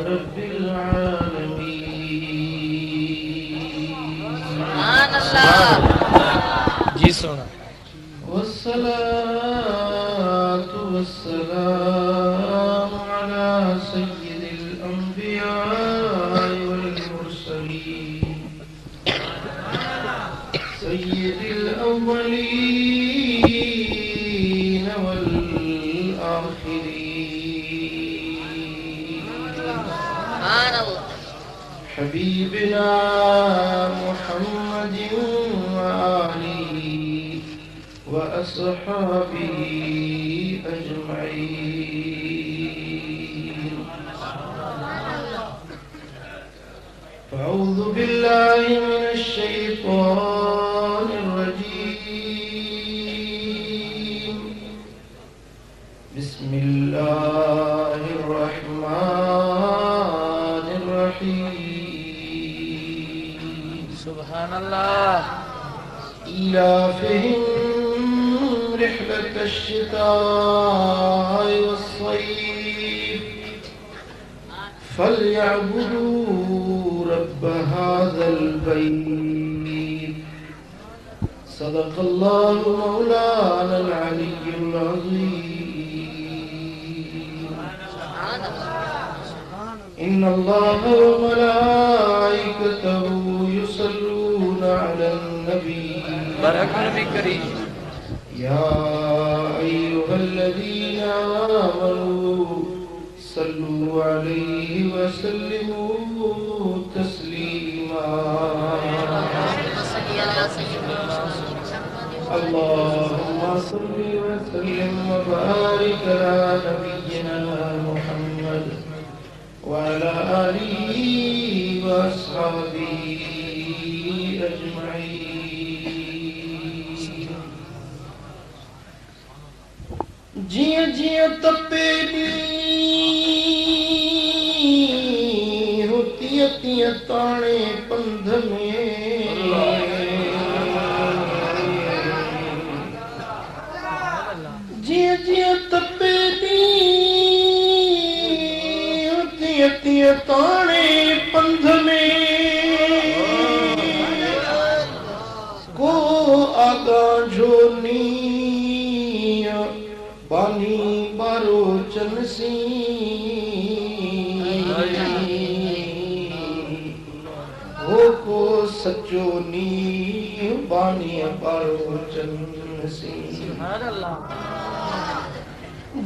रब्बिल आलमीन। सुभान अल्लाह। जी सोना। वस्सलातु वस्सलामु अला सय्यिदिल अंबिया वल मुरसलीन सय्यिदिल अव्वलीन वल आखिरीन सुभान अल्लाह। हबीबिना मुहम्मदिन व आलिही व अस्हाबिही अजमईन। अऊज़ु बिल्लाहि मिनश शैतानिर रजीम। बिस्मिल्लाहिर रहमानिर रहीम। सुभान अल्लाह। इलाफिहिम रिहलतश शिताइ वस्सैफ फलयअबुदू रब्ब हाज़ल बैत। सदक़ल्लाहु मौलानल अलिय्युल अज़ीम। इन्नल्लाह व मलाइकतहु युसल्लूना अलन नबी बरकत नबी करीम। या अय्युहल्लज़ीना आमनू सल्लू अलैहि व सल्लिमू तस्लीमा। अल्लाहुम्मा सल्लि व सल्लिम व बारिक अला नबिय्यिना मुहम्मद व अला आलिहि व अस्हाबिही अजमईन। जिया जिया तपे होती तिया ताणे पंध में। जिया जिया तपे होती तिया ताणे पंध में। को आगा झोनी बानी बारो चनसी हो को सचो नी बानी बारो चनसी।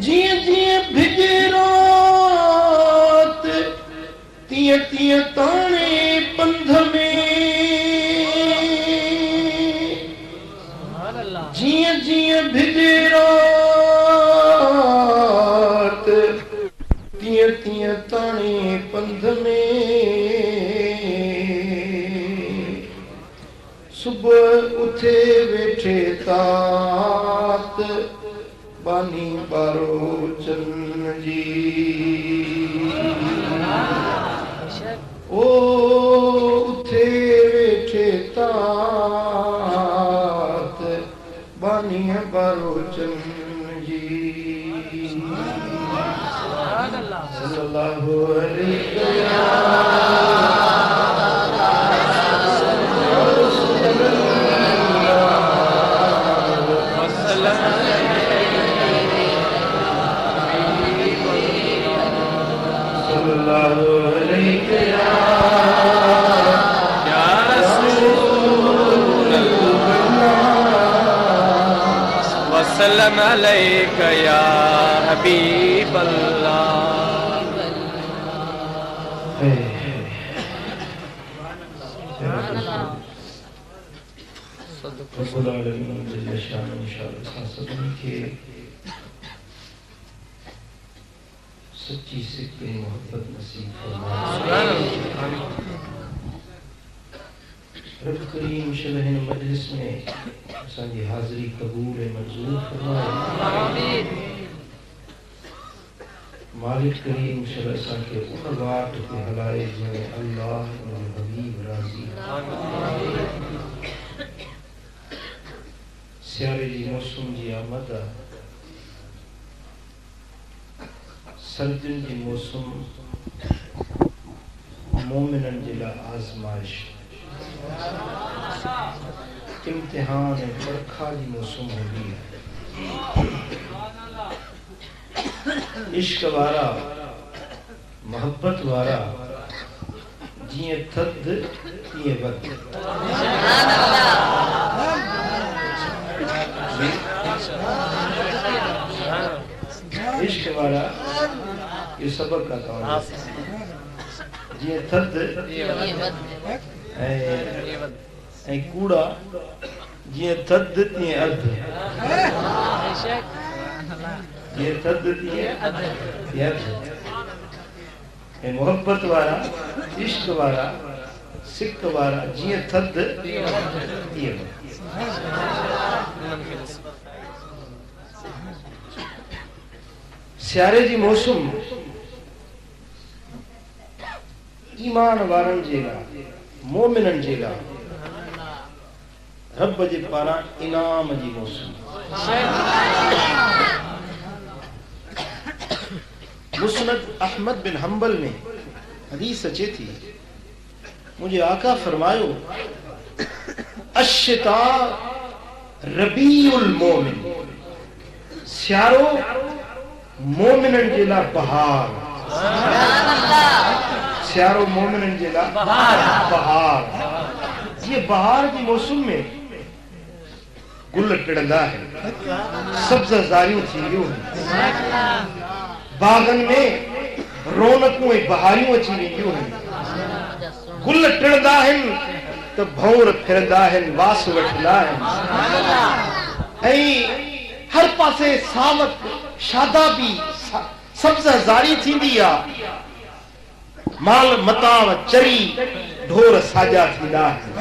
जिए जिए भिजे रात तिया तिया ताणे पंध में। जिए जिए भिजे रात तिया तिया ताणे पंध में। सुबह उठे वेठे तात बानी बारो चन्न जी। ओ उठे वेठे तात बानी बारो चन्न जी। सल्लल्लाहु अलैहि वसल्लम अलैका या हबीब अल्लाह। रब्बुल आलमीन जल्ल शानुहु इंशाअल्लाह सभी के सच्ची सिद्क़ मोहब्बत नसीब फरमाए। रब करीम शबह मजलिस में असांजी हाज़िरी कबूल मंजूर फरमाए। मालिक करीम शबह असांखे उन वाट ते हलाए जंहिं अल्लाह ऐं हबीब राज़ी। सियारे जी मौसम जी आमद आहे। सर्दियुनि जी मौसम मोमिनन जिला आजमाइश इम्तिहान बरखा जी मौसम होगी इश्क वारा मोहब्बत वारा जिए थद तिए वद इश्क वारा ये सबक का कौन जिए थद ऐ कूड़ा जिए थद तिए अध ये थद तिए अध ऐ मोहब्बत वारा इश्क वारा सिक वारा जिए थद तिए सियारे जी मौसम ईमान वारन जेला मोमिनन जेला रब जे पारा इनाम जी मौसम मुस्नद अहमद बिन हंबल में हदीस अचे थी मुझे आका फरमायो अश्शिता रबीउल मोमिन सियारो मोमिनन जेला बहार सियारो मोमिनन जेला बहार ये बहार जी मौसम में गुल टिड़ंदा है सब्ज़ जारियूं थींदियूं बागन में रौनकूं ऐं बहारियूं अची वेंदियूं आहिनि गुल टिड़ंदा आहिनि त भौर फिरंदा आहिनि वास वठंदा आहिनि ऐं हर पासे सावक शादाबी सब्ज़ जारी थींदी आहे माल मताव चरी ढोर साजा थींदा आहिनि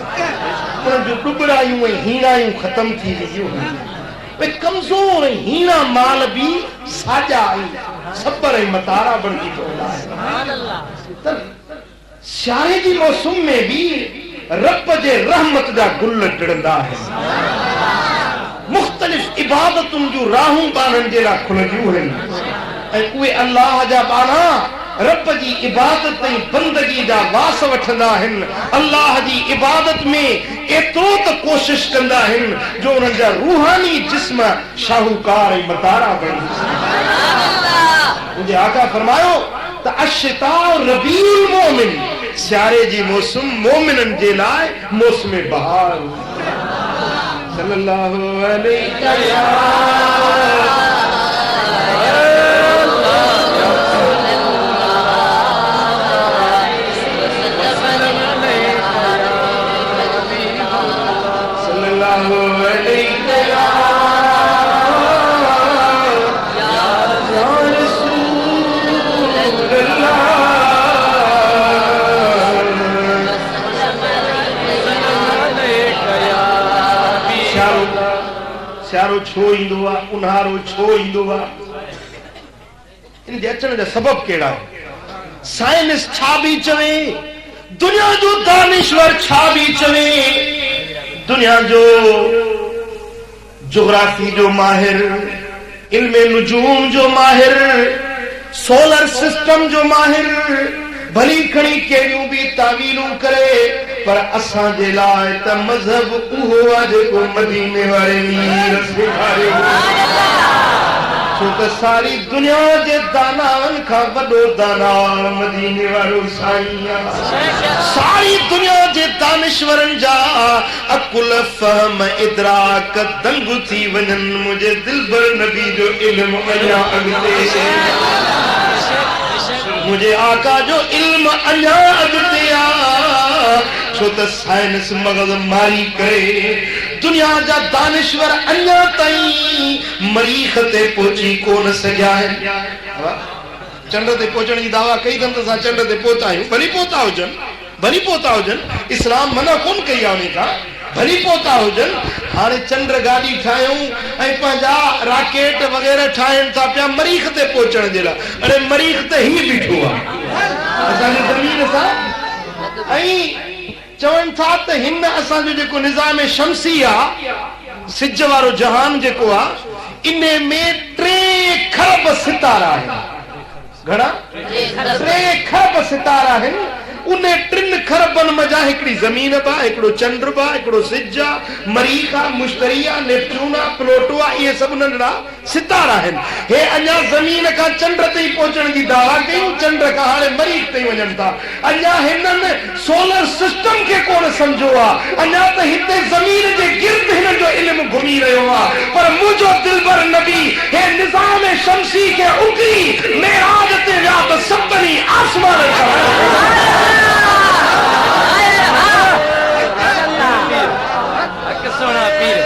उन्हनि जूं टुकड़ायूं ऐं हीणायूं ख़तम थी वेंदियूं आहिनि कमज़ोर ऐं हीणा माल बि साजा ऐं सबर ऐं मतारा बणिजी पवंदा आहिनि सियारे जी मौसम में भी रब जे रहमत जा गुल टिड़ंदा आहिनि मुख़्तलिफ़ इबादतुनि जूं राहूं ॿारनि जे लाइ खुलंदियूं आहिनि ऐं उहे अल्लाह जा ॿारा रब जी इबादत ऐं बंदगी जा वास वठंदा आहिनि अल्लाह जी इबादत में एतिरो त कोशिश कंदा आहिनि जो उन्हनि जा रूहानी जिस्म शाहूकार ऐं मतारा बणिजी मुंहिंजे आका फरमायो त अश्शिता रबीउल मोमिन सियारे जी मौसम मोमिनन जे लाइ मौसम बहार सल्लल्लाहु अलैहि सियारो छो ईंदो आहे उन्हारो छो ईंदो आहे इन जे अचण जा सबब कहिड़ा साइंस छा बि चवे दुनिया जो दानिश्वर छा बि चवे दुनिया जो जोग्राफी जो माहिर इल्मे नुजूम जो माहिर सोलर सिस्टम जो माहिर भली खणी कहिड़ियूं बि तावीलूं करे पर असां जे लाइ त मज़हब उहो आहे जेको मदीने वारे मीर सेखारियो छो त सारी दुनिया जे दानाउनि खां वॾो दाना मदीने वारो साईं आहे सारी दुनिया जे दानिश्वरनि जा अकुल फहम इदराक दंग थी वञनि मुंहिंजे दिलबर नबी जो इल्म अञा अॻिते मुझे आका जो इल्म अञा अॻिते आहे छो त साइंस मगज़ मारी करे दुनिया जा दानिश्वर अञा ताईं मरीख़ ते पहुची कोन सघिया आहिनि चंड ते पहुचण जी दावा कई अथनि त असां चंड ते पहुता आहियूं भली पहुता हुजनि इस्लाम मना कोन कई आहे उन खां भली पहुता हुजनि हाणे चंड गाॾी ठाहियूं ऐं पंहिंजा राकेट वग़ैरह ठाहिनि था पिया मरीख़ ते पहुचण जे लाइ अरे मरीख़ त ही बीठो आहे असांजी ज़मीन सां ऐं चवनि था त हिन असांजो जेको निज़ाम शमसी आहे सिज वारो जहान जेको आहे इन में 3 खरब सितारा आहिनि घणा 3 खरब सितारा आहिनि उन 3 खरबन मजा हिकड़ी ज़मीन बा, हिकड़ो चंड बा, हिकड़ो सिज आ, मरीख आ, मुश्तरी आ, नेपच्यून आ, प्लूटो आ, ये सब नंढड़ा सितारा आहिनि। हे अञा ज़मीन खां चंड ताईं पहुचण जी दावा कयूं, चंड खां हाणे मरीख ताईं वञनि था। अञा हिननि सोलर सिस्टम खे कोन सम्झो आहे, अञा त हिते ज़मीन जे गिर्द हिननि जो इल्मु घुमी रहियो आहे। पर मुंहिंजो दिलबर नबी हे निज़ाम शमसी खे उगरी मेराज ते विया त सभिनी आसमान सोना पीर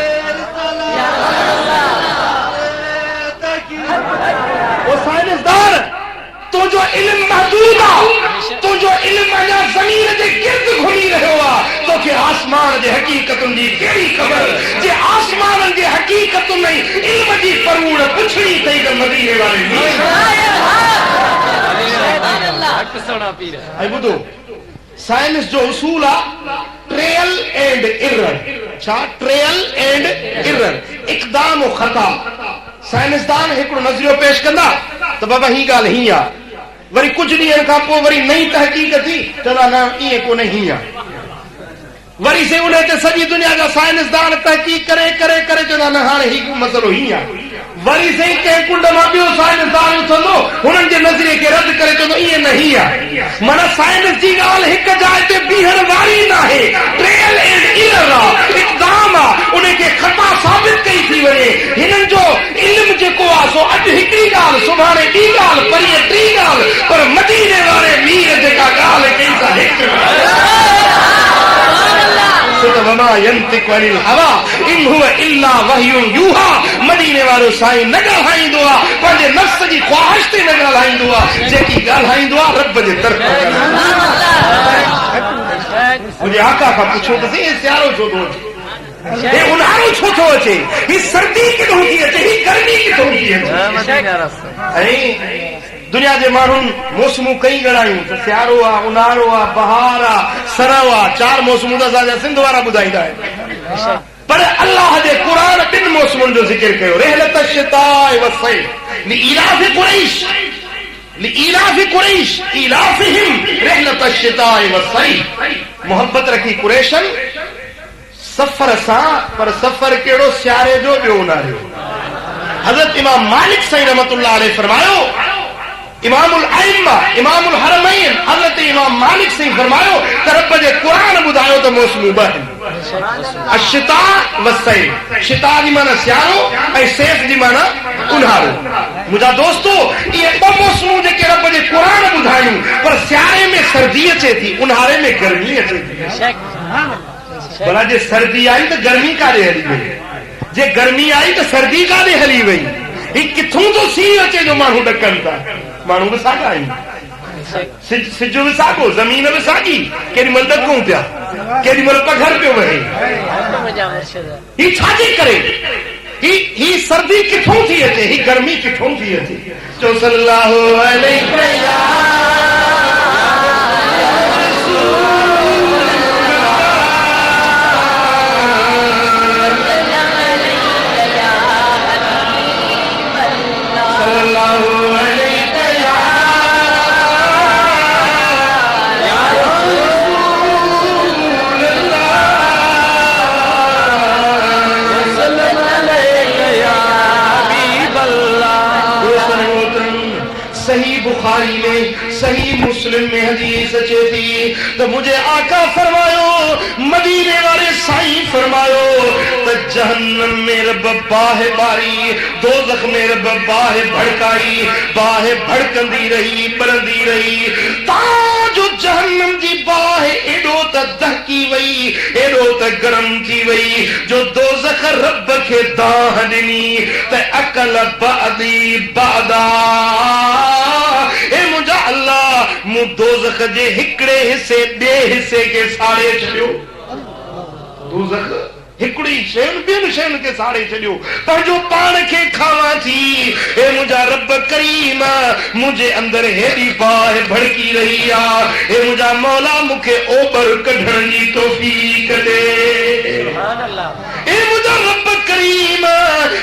वो साइंसदान तुझो इल्म महदूद आ, तुझो इल्म अञा ज़मीन जे गिर्द घुमी रहियो आहे। तोखे आसमान जे हक़ीक़तुनि जी कहिड़ी ख़बर जे आसमाननि जे हक़ीक़तुनि में इल्म जी फरूड़ पुछड़ी अथई त मदीने वारे सोना पीर। ऐं ॿुधो, साइंस जो उसूल आहे ट्रेयल एंड इरर। छा? ट्रेयल एंड इरर, इक़दाम और ख़ता। साइंसदान हिकिड़ो नज़रियो पेश कंदा त बाबा ही ॻाल्हि हीअं आहे, वरी कुझु ॾींहंनि खां पोइ वरी नई तहक़ीक़ थी चवंदा न ईअं कोन्हे हीअं आहे। वरी से उन ते सॼी दुनिया जा साइंसदान तहक़ीक़ करे करे करे चवंदा न हाणे ही मसइलो हीअं आहे। वरी से कंहिं कुंड मां ॿियो साइंसदान उथंदो, हुननि जे नज़रिए खे रद्द करे चवंदो ईअं न हीअं आहे। माना साइंस जी ॻाल्हि हिकु जाइ ते बीहण वारी न आहे, ट्रेयल एंड इरर आहे, इक़दाम आहे, उनखे ख़ता साबित कई थी वञे। हिननि जो इल्मु जेको आहे सो अॼु हिकिड़ी ॻाल्हि, सुभाणे ॿी ॻाल्हि, परीहं टी ॻाल्हि, पर मदीने वारे मीर जेका ॻाल्हि कई सा हिकु वमा यंतिकु अनिल हवा इन हुव इल्ला वहयुन यूहा। मदीने वारो साईं न ॻाल्हाईंदो आहे, पंहिंजे नफ़्स जी ख़्वाहिश ते न ॻाल्हाईंदो आहे, जेकी ॻाल्हाईंदो आहे रब जे तरफ़। मुंहिंजे आका खां पुछो त हे सियारो छो थो अचे, हे उन्हारो छो थो अचे, ही सर्दी किथां थी अचे, ही गर्मी किथां थी अचे। ऐं दुनिया जे माण्हुनि मौसमूं कई ॻणायूं त सियारो आहे, उन्हारो आहे, बहार आहे, सरव आहे। 4 मौसमूं त असांजा सिंध वारा ॿुधाईंदा आहिनि, पर अल्लाह जे क़ुरान 2 मौसमुनि जो ज़िक्र कयो। रहलत शिताए व सैफ लिइलाफ़ कुरैश, लिइलाफ़ कुरैश इलाफ़िहिम रहलत शिताए व सैफ। मोहब्बत रखी कुरैशन सफ़र सां, पर सफ़र कहिड़ो, सियारे जो ॿियो उन्हारे। हज़रत इमाम मालिक साईं रहमतुल्लाह अलैह फरमायो, इमामुल अइम्मा इमामुल हरमैन हज़रत इमाम मालिक साईं फरमायो त रब जे क़ुरान ॿुधायो त मौसमूं 2 आहिनि, अशिता व सैफ। शिता जी माना सियारो ऐं सैफ जी माना उन्हारो। मुंहिंजा दोस्तो, इहे 2 मौसमूं जेके रब जे क़ुरान ॿुधायूं, पर सियारे में सर्दी अचे थी, उन्हारे में गर्मी अचे थी। भला जे सर्दी आई त गर्मी काॾे हली वई, जे गर्मी आई त सर्दी काॾे हली वई। ही किथों तो सीउ अचे जो माण्हू ॾकनि था। माण्हू बि साॻा आहिनि, सिज बि साॻो, ज़मीन बि साॻी, केॾी महिल ॾकूं पिया, केॾी महिल पघर पियो वहे। ही छाजे करे, ही सर्दी किथों थी अचे, ही गर्मी किथों थी अचे। चो सल्लल्लाहु अलैहि वसल्लम। सही बुखारी में, सही मुस्लिम में हदीस अचे थी तो मुझे आका फरमायो, मदीने वाले साईं फरमायो तो जहन्नम में रब बाहे बारी, दोज़ख में रब बाहे भड़काई, बाहे भड़कंदी रही, बरंदी रही, ताजो जहन्नम जी बाहे एडो त दहकी वई, एडो त गरम थी वई, जो दोज़ख रब के दाह ॾिनी त अकल बादी बादा। ए मुंहिंजा अल्लाह, मूं दोज़ख जे हिकिड़े हिसे ॿिए हिसे के साड़े छॾियो। दोज़ख हिकिड़ी शयुनि ॿियनि शयुनि खे साड़े छॾियो, पंहिंजो पाण खे खावां थी। हे मुंहिंजा रब करीम, मुंहिंजे अंदरि हेॾी बाहि भड़की रही आहे, हे मुंहिंजा मौला मूंखे ओभर कढण जी तौफ़ीक़ ॾे। हे मुंहिंजा रब करीम,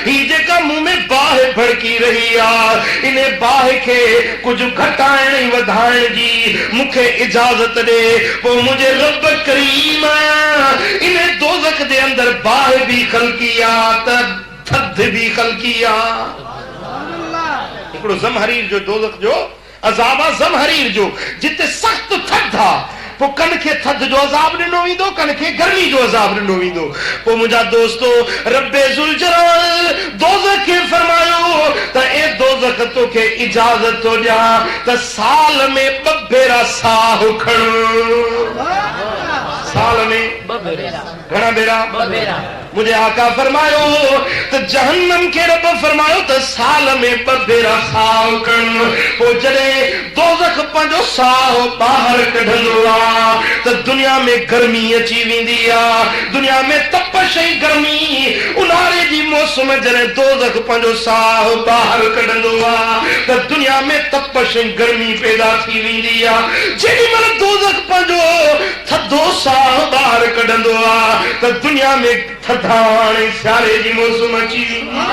ही जेका मूं में बाहि बाह भड़की रही आ इन्हें बाह के कुछ घटाइण वधाइण जी मूंखे इजाजत दे वो मुझे रब करीम आया इन्हें दोज़ख दे अंदर बाह भी खलकिया थद भी खलकिया हिकिड़ो ज़महरीर जो दोज़ख जो अज़ाब आहे ज़महरीर जो जिते सख्त थद था पो कन खे थद जो अज़ाब ॾिनो वेंदो कन खे गर्मी जो अज़ाब ॾिनो वेंदो पो मुंहिंजा दोस्तो रब्बे ज़ुल जलाल दोज़ख खे फरमायो त ए दोज़ख तोखे इजाज़त थो ॾियां त साल में 2 भेरा साह खण साल में 2 भेरा घणा भेरा 2 भेरा मुझे आका फरमायो त जहन्नम के रब फरमायो त साल में 2 भेरा साह खण पो जॾहिं दोज़ख पंहिंजो साह ॿाहिरि कढंदो आहे त दुनिया में गर्मी अची वेंदी आहे दुनिया में तपश ऐं गर्मी उन्हारे जी मौसम जॾहिं दोज़ख पंहिंजो साह ॿाहिरि कढंदो आहे त दुनिया में तपश ऐं गर्मी पैदा थी वेंदी आहे जेॾी महिल दोज़ख पंहिंजो थधो साह ॿाहिरि कढंदो आहे त दुनिया में थधाण ऐं सियारे जी मौसम अची वेंदी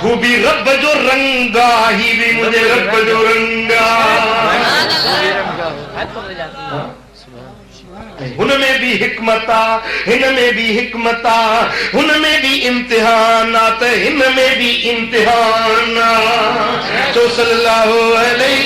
हू भी रब जो रंग आहे ही भी मुझे रब जो रंग आहे हुनमें भी हिकमत आ हिनमें भी हिकमत आ हुनमें भी इम्तिहान आ त हिनमें भी इम्तिहान आ तो सल्लल्लाहु अलैहि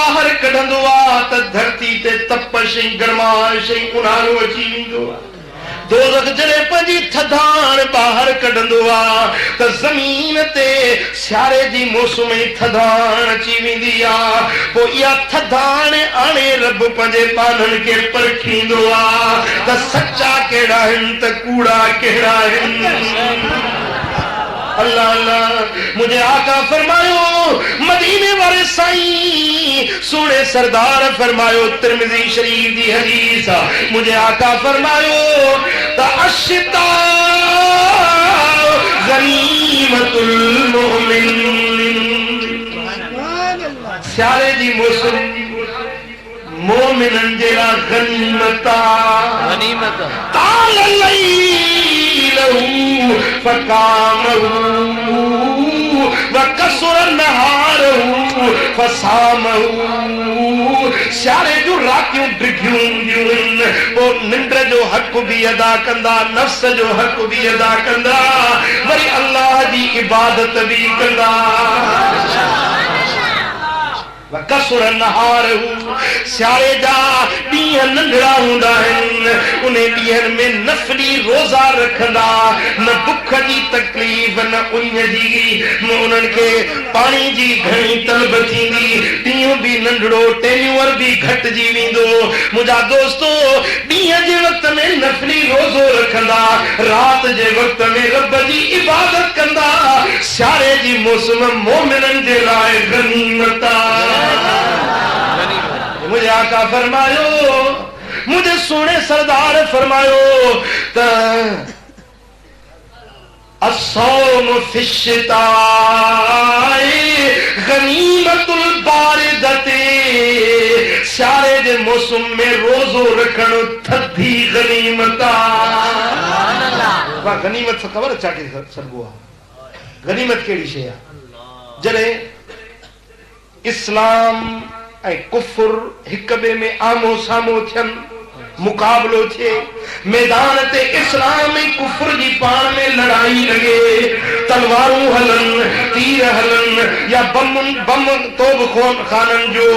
बाहर कढंदो आहे त धरती ते तपश ऐं गरमाश ऐं उन्हारो अची वेंदो आहे दोज़ख जॾहिं पंहिंजी थधाण ॿाहिरि कढंदो आहे त ज़मीन ते सियारे जी मौसम में थधाण अची वेंदी आहे पोइ इहा थधाण आणे रब पंहिंजे ॿारनि खे परखींदो आहे त सचा कहिड़ा आहिनि त कूड़ा कहिड़ा आहिनि अल्लाह अल्लाह मुझे आका फरमायो मदीने वाले साईं सोने सरदार फरमायो तिरमिज़ी शरीफ दी हदीस मुझे आका फरमायो त अश्ता गनीमतुल मोमिन सियारे जी मौसम मोमिनन जे लाइ गनीमत गनीमत ताल लैलहू फकामहू वकसुर नहारहू फसामहू सियारे जो रातियूं डिघियूं हूंदियूं पोइ निंड जो हक़ भी अदा कंदा नफ्स जो हक़ भी अदा कंदा वरी अल्लाह जी इबादत भी कंदा कसुर नहारहू सियारे जा ॾींहं नंढड़ा हूंदा आहिनि उन ॾींहंनि में नफ़ली रोज़ा रखंदा न बुख जी तकलीफ़ न उञ जी न उन्हनि खे पाणी जी घणी तलब थींदी ॾींहुं बि नंढड़ो टेन्यूअर बि घटिजी वेंदो मुंहिंजा दोस्तो ॾींहं जे वक़्त में नफ़ली रोज़ो रखंदा राति जे वक़्त में रब जी इबादत कंदा सियारे जी मौसम मोमिननि जे लाइ गनीमत आहे मुझे आका फरमायो मुझे सोने सरदार फरमायो त अस्सौम फिश्ता गनीमतुल बारिदते सियारे जे मौसम में रोज़ो रखणु थधी गनीमत आहे गनीमत सां ख़बर छा के सघबो आहे गनीमत कहिड़ी शइ आहे जॾहिं इस्लाम ऐं कुफुर हिक ॿिए में आमो साम्हूं थियनि मुकाबलो थिए मैदान ते इस्लाम ऐं कुफुर जी पाण में लड़ाई लॻे तलवारूं हलनि तीर हलनि या बम तोब खाननि जो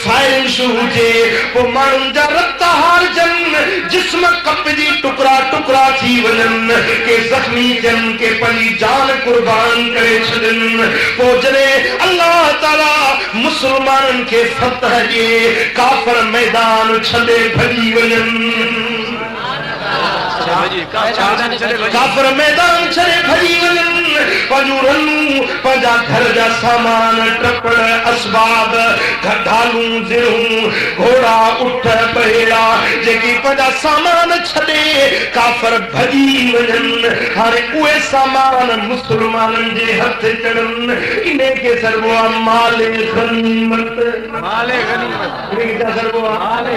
फायरिंग शुरू हुजे पोइ माण्हुनि जा रत हारजनि जिस्म कपजी टुकड़ा टुकड़ा थी वञनि के ज़ख़्मी थियनि के पंहिंजी जान कुर्बान करे छॾनि पोइ जॾहिं अल्लाह ताला मुस्लमाननि खे फतह ॾिए काफ़िर मैदान छॾे भॼी वञनि काफर मैदान छड़े भजी वञनि पंहिंजूं रनूं पंहिंजा घर जा सामान टपड़ असबाब ढालूं ज़िरूं घोड़ा उठ बहेड़ा जेकी पंहिंजा सामान छॾे काफर भजी वञनि हाणे उहे सामान मुस्लमाननि जे हथ चढ़नि इन खे सरबो आहे माले गनीमत सरबो आहे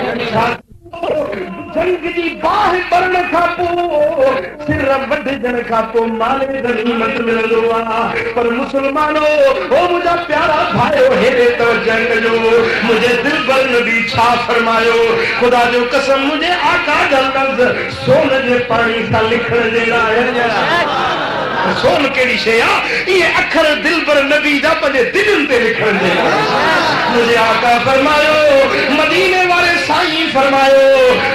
जंग जी बाह बरण खां पोइ सिर वढजण खां पोइ माले गनीमत मिलंदो आहे पर मुस्लमानो ओ मुंहिंजा प्यारा भाइयो हेॾे तो जंग जो मुंहिंजे दिलबर नबी छा फरमायो ख़ुदा जो कसम मुंहिंजे आका जा लफ़्ज़ सोन जे पाणी सां लिखण जहिड़ा आहिनि सोन कहिड़ी शइ आहे इहे अखर दिलबर नबी जा पंहिंजे दिलनि ते लिखण जहिड़ा मुंहिंजे आका फरमायो मदीने वारे साईं फरमायो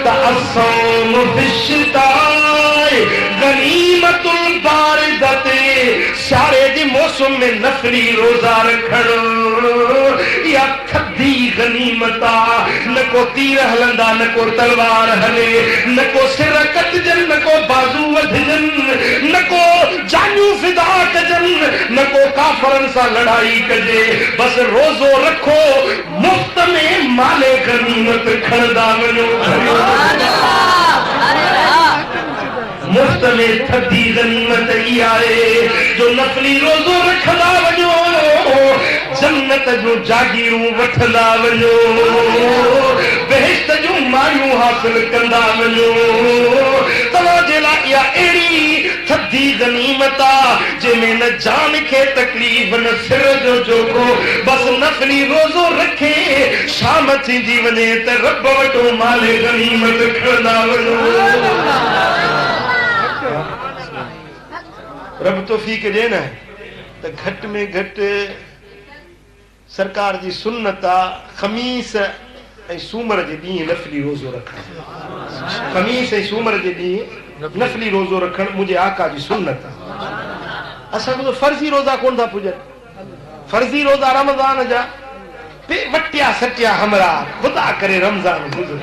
त असौम फिश्ताए गनीमतुल बारिदते सियारे जे मौसम में नफली रोजा रखण या थधी गनीमत आहे न को तीर हलंदा न को तलवार हले न को सिर कटजन न को बाज़ू वधजन न को जानू फिदा कजन न को काफरन सां लड़ाई कजे बस रोज़ो रखो मुफ्त में माले गनीमत खणंदा वञो मुफ्त में थधी गनीमत ई आहे जो नफली रोज़ो रखंदा वञो जन्नत जो जागीरूं वठंदा वञो बहिश्त जूं मायूं हासिल कंदा वञो तव्हांजे लाइ इहा अहिड़ी थधी गनीमत आहे जंहिंमें न जान खे तकलीफ़ न सिर जो जोखो बस नफली रोज़ो रखे शाम थींदी वञे त रब वटो माले गनीमत खणंदा वञो रब तौफ़ीक़ ॾे न त घटि में घटि सरकार जी सुन्नत आहे ख़मीस ऐं सूमर जे ॾींहुं नफ़ली रोज़ो रखणु ख़मीस ऐं सूमर जे ॾींहुं नफ़ली रोज़ो रखणु मुंहिंजे आका जी सुन्नत आहे असांखे त फर्ज़ी रोज़ा कोन था पुॼनि फर्ज़ी रोज़ा रमज़ान जा वटिया सटिया हमरा ख़ुदा करे रमज़ान गुज़र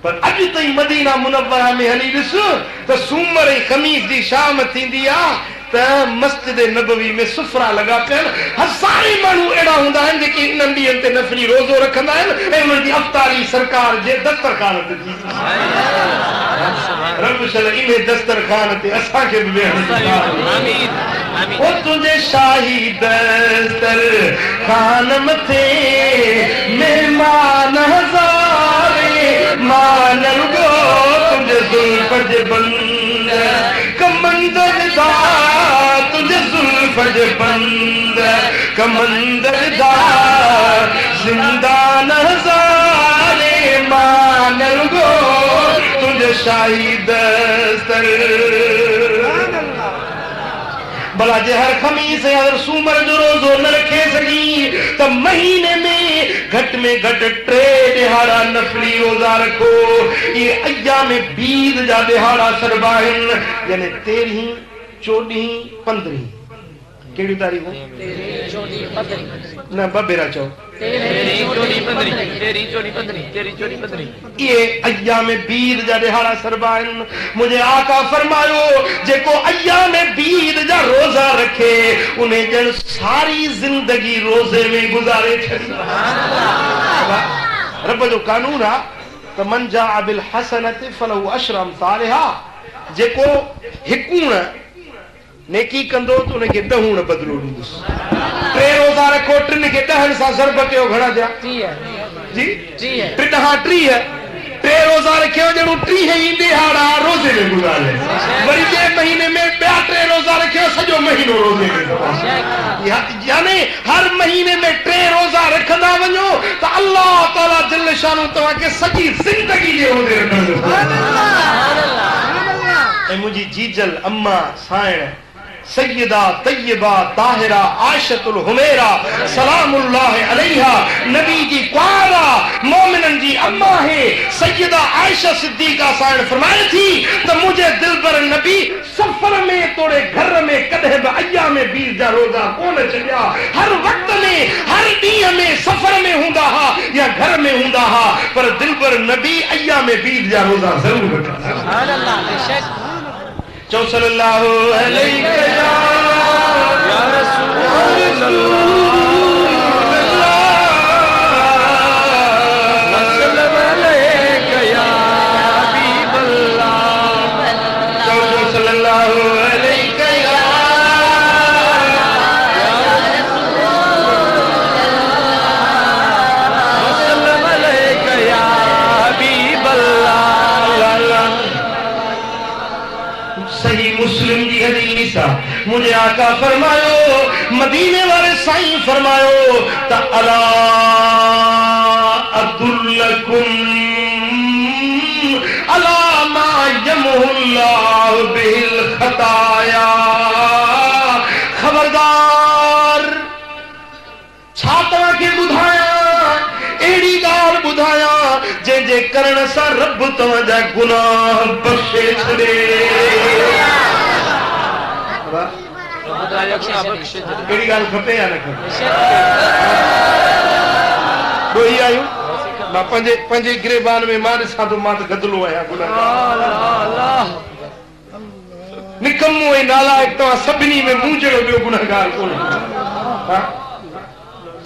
पर अॼु ताईं मदीना मुनव्वरा में हली ॾिस त सूमर ऐं ख़मीस जी शाम थींदी आहे त मस्जिद नबवी में सुफ़रा लॻा पिया आहिनि हज़ारे माण्हू अहिड़ा हूंदा आहिनि जेके इन्हनि ॾींहंनि ते नफ़ली रोज़ो रखंदा आहिनि ऐं उन्हनि जी अफ़्तारी सरकार जे दस्तरखान ते थी रब शल इन दस्तरखान ते असांखे बि वेहणो तुंहिंजे शाही दस्तरखान मथे महिमान हज़ारे मान रुगो तुंहिंजे ज़ुल्फ़ जे बंद कमंदर दा तुंहिंजे ज़ुल्फ़ जे बंद कमंदर दा ज़िंदान हज़ारे मान रुगो तुंहिंजे शाही दस्तर भला जे हर ख़मीस या हर सूमर जो रोज़ो न रखे सघी त महीने में घटि में घटि 3 ॾिहाड़ा नफ़ली रोज़ा रखो इहे अय्याम बीद जा ॾिहाड़ा सरबा आहिनि यानी 13, 14, 15 कहिड़ी तारीख़ न बबेरा चओ इहे अय्याम बीद जा ॾिहाड़ा सरबा आहिनि मुंहिंजे आका फरमायो जेको अय्याम बीद जा रोज़ा रखे उन ॼण सारी ज़िंदगी रोज़े में गुज़ारे छॾी रब जो कानून आहे त मन जाअ बिल हसनति फलहु अशरु अम्सालिहा जेको हिकूण नेकी कंदो त उनखे 10 बदिलो ॾींदुसि 3 रोज़ा रखो 3 खे 10 सां ज़रब कयो घणा थिया जी 3 ॾहां 30 3 रोज़ा रखियो ॼणो 30 ई ॾिहाड़ा रोज़े में गुज़ारे वरी ॿिए महीने में ॿिया 3 रोज़ा रखियो सॼो महीनो रोज़े में यानी हर महीने में 3 रोज़ा रखंदा वञो त अल्लाह ताला जल शानो तव्हांखे सॼी ज़िंदगी जे रोज़े रखंदो ऐं मुंहिंजी जीजल अम्मा साइण सैयदा तय्यबा ताहिरा आयशतुल हुमैरा सलामुल्लाह अलैहा नबी जी क्वारा मोमिनन जी अम्मा है सैयदा आयशा सिद्दीका साहब फरमाई थी तो मुझे दिलबर नबी सफर में तोड़े घर में कदे अय्या में 20 जा रोजा कौन चलिया हर वक्त में हर ॾींहं में सफर में हुंदा हा या घर में हुंदा हा पर दिलबर नबी अय्या में 20 जा रोजा जरूर रखा। सुभान अल्लाह बेशक चौ सल्लल्लाहु अलैहि या रसूल मुझे आका फरमायो मदीने वाले साईं फरमायो ता अला अदुल्लकुम अला मा यमहुल्लाह बिल खताया खबरदार छा तव्हांखे ॿुधायां अहिड़ी ॻाल्हि ॿुधायां जंहिंजे करण सां रब तव्हांजा गुनाह बख़्शे छॾे। कहिड़ी ॻाल्हि खपे या न खपे ॾोही आहियूं मां पंहिंजे गिरेबान में मां ॾिसां थो मां त गदलो आहियां गुनाहगार निकम्मो ऐं नालायक तव्हां सभिनी में मूं जहिड़ो ॿियो गुनाहगार कोन्हे।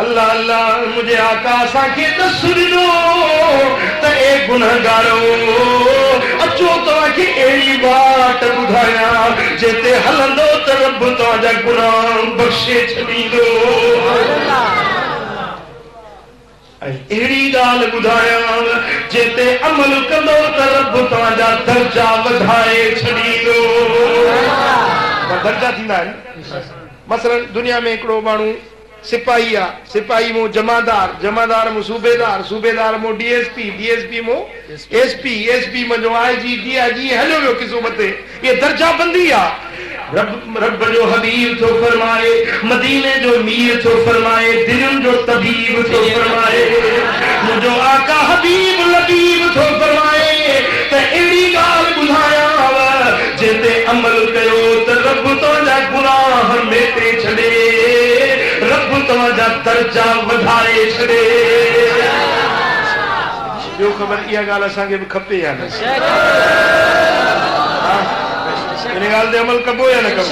अल्लाह अल्लाह मुंहिंजे आका असांखे दस ॾिनो त ए गुनाहगारो अचो तव्हांखे अहिड़ी वाट ॿुधायां जिते हलंदो त रब तव्हांजा गुनाह बख़्शे छॾींदो ऐं अहिड़ी ॻाल्हि ॿुधायां जिते अमल कंदो त रब तव्हांजा दर्जा वधाए छॾींदो। दर्जा थींदा आहिनि मसलन दुनिया में हिकिड़ो माण्हू सिपाही आ सिपाही मो जमादार मो सूबेदार मो डीएसपी मो एसपी मो जो आईजी डीआईजी हलो वियो क़िस्मत ये दर्जा बंदी आ। रब जो हबीब थो फरमाए मदीने जो मीर थो फरमाए दिलुन जो तबीब थो फरमाए मुंहिंजो आका हबीब लबीब थो फरमाए त अहिड़ी ॻाल्हि ॿुधायां जिते अमल कयो त रब तव्हांजा गुनाह मेटे छॾे रब तव्हांजा दर्जा वधाए छॾे। ॿियो ख़बर इहा ॻाल्हि असांखे बि खपे या न इन ॻाल्हि ते अमल कबो या न कबो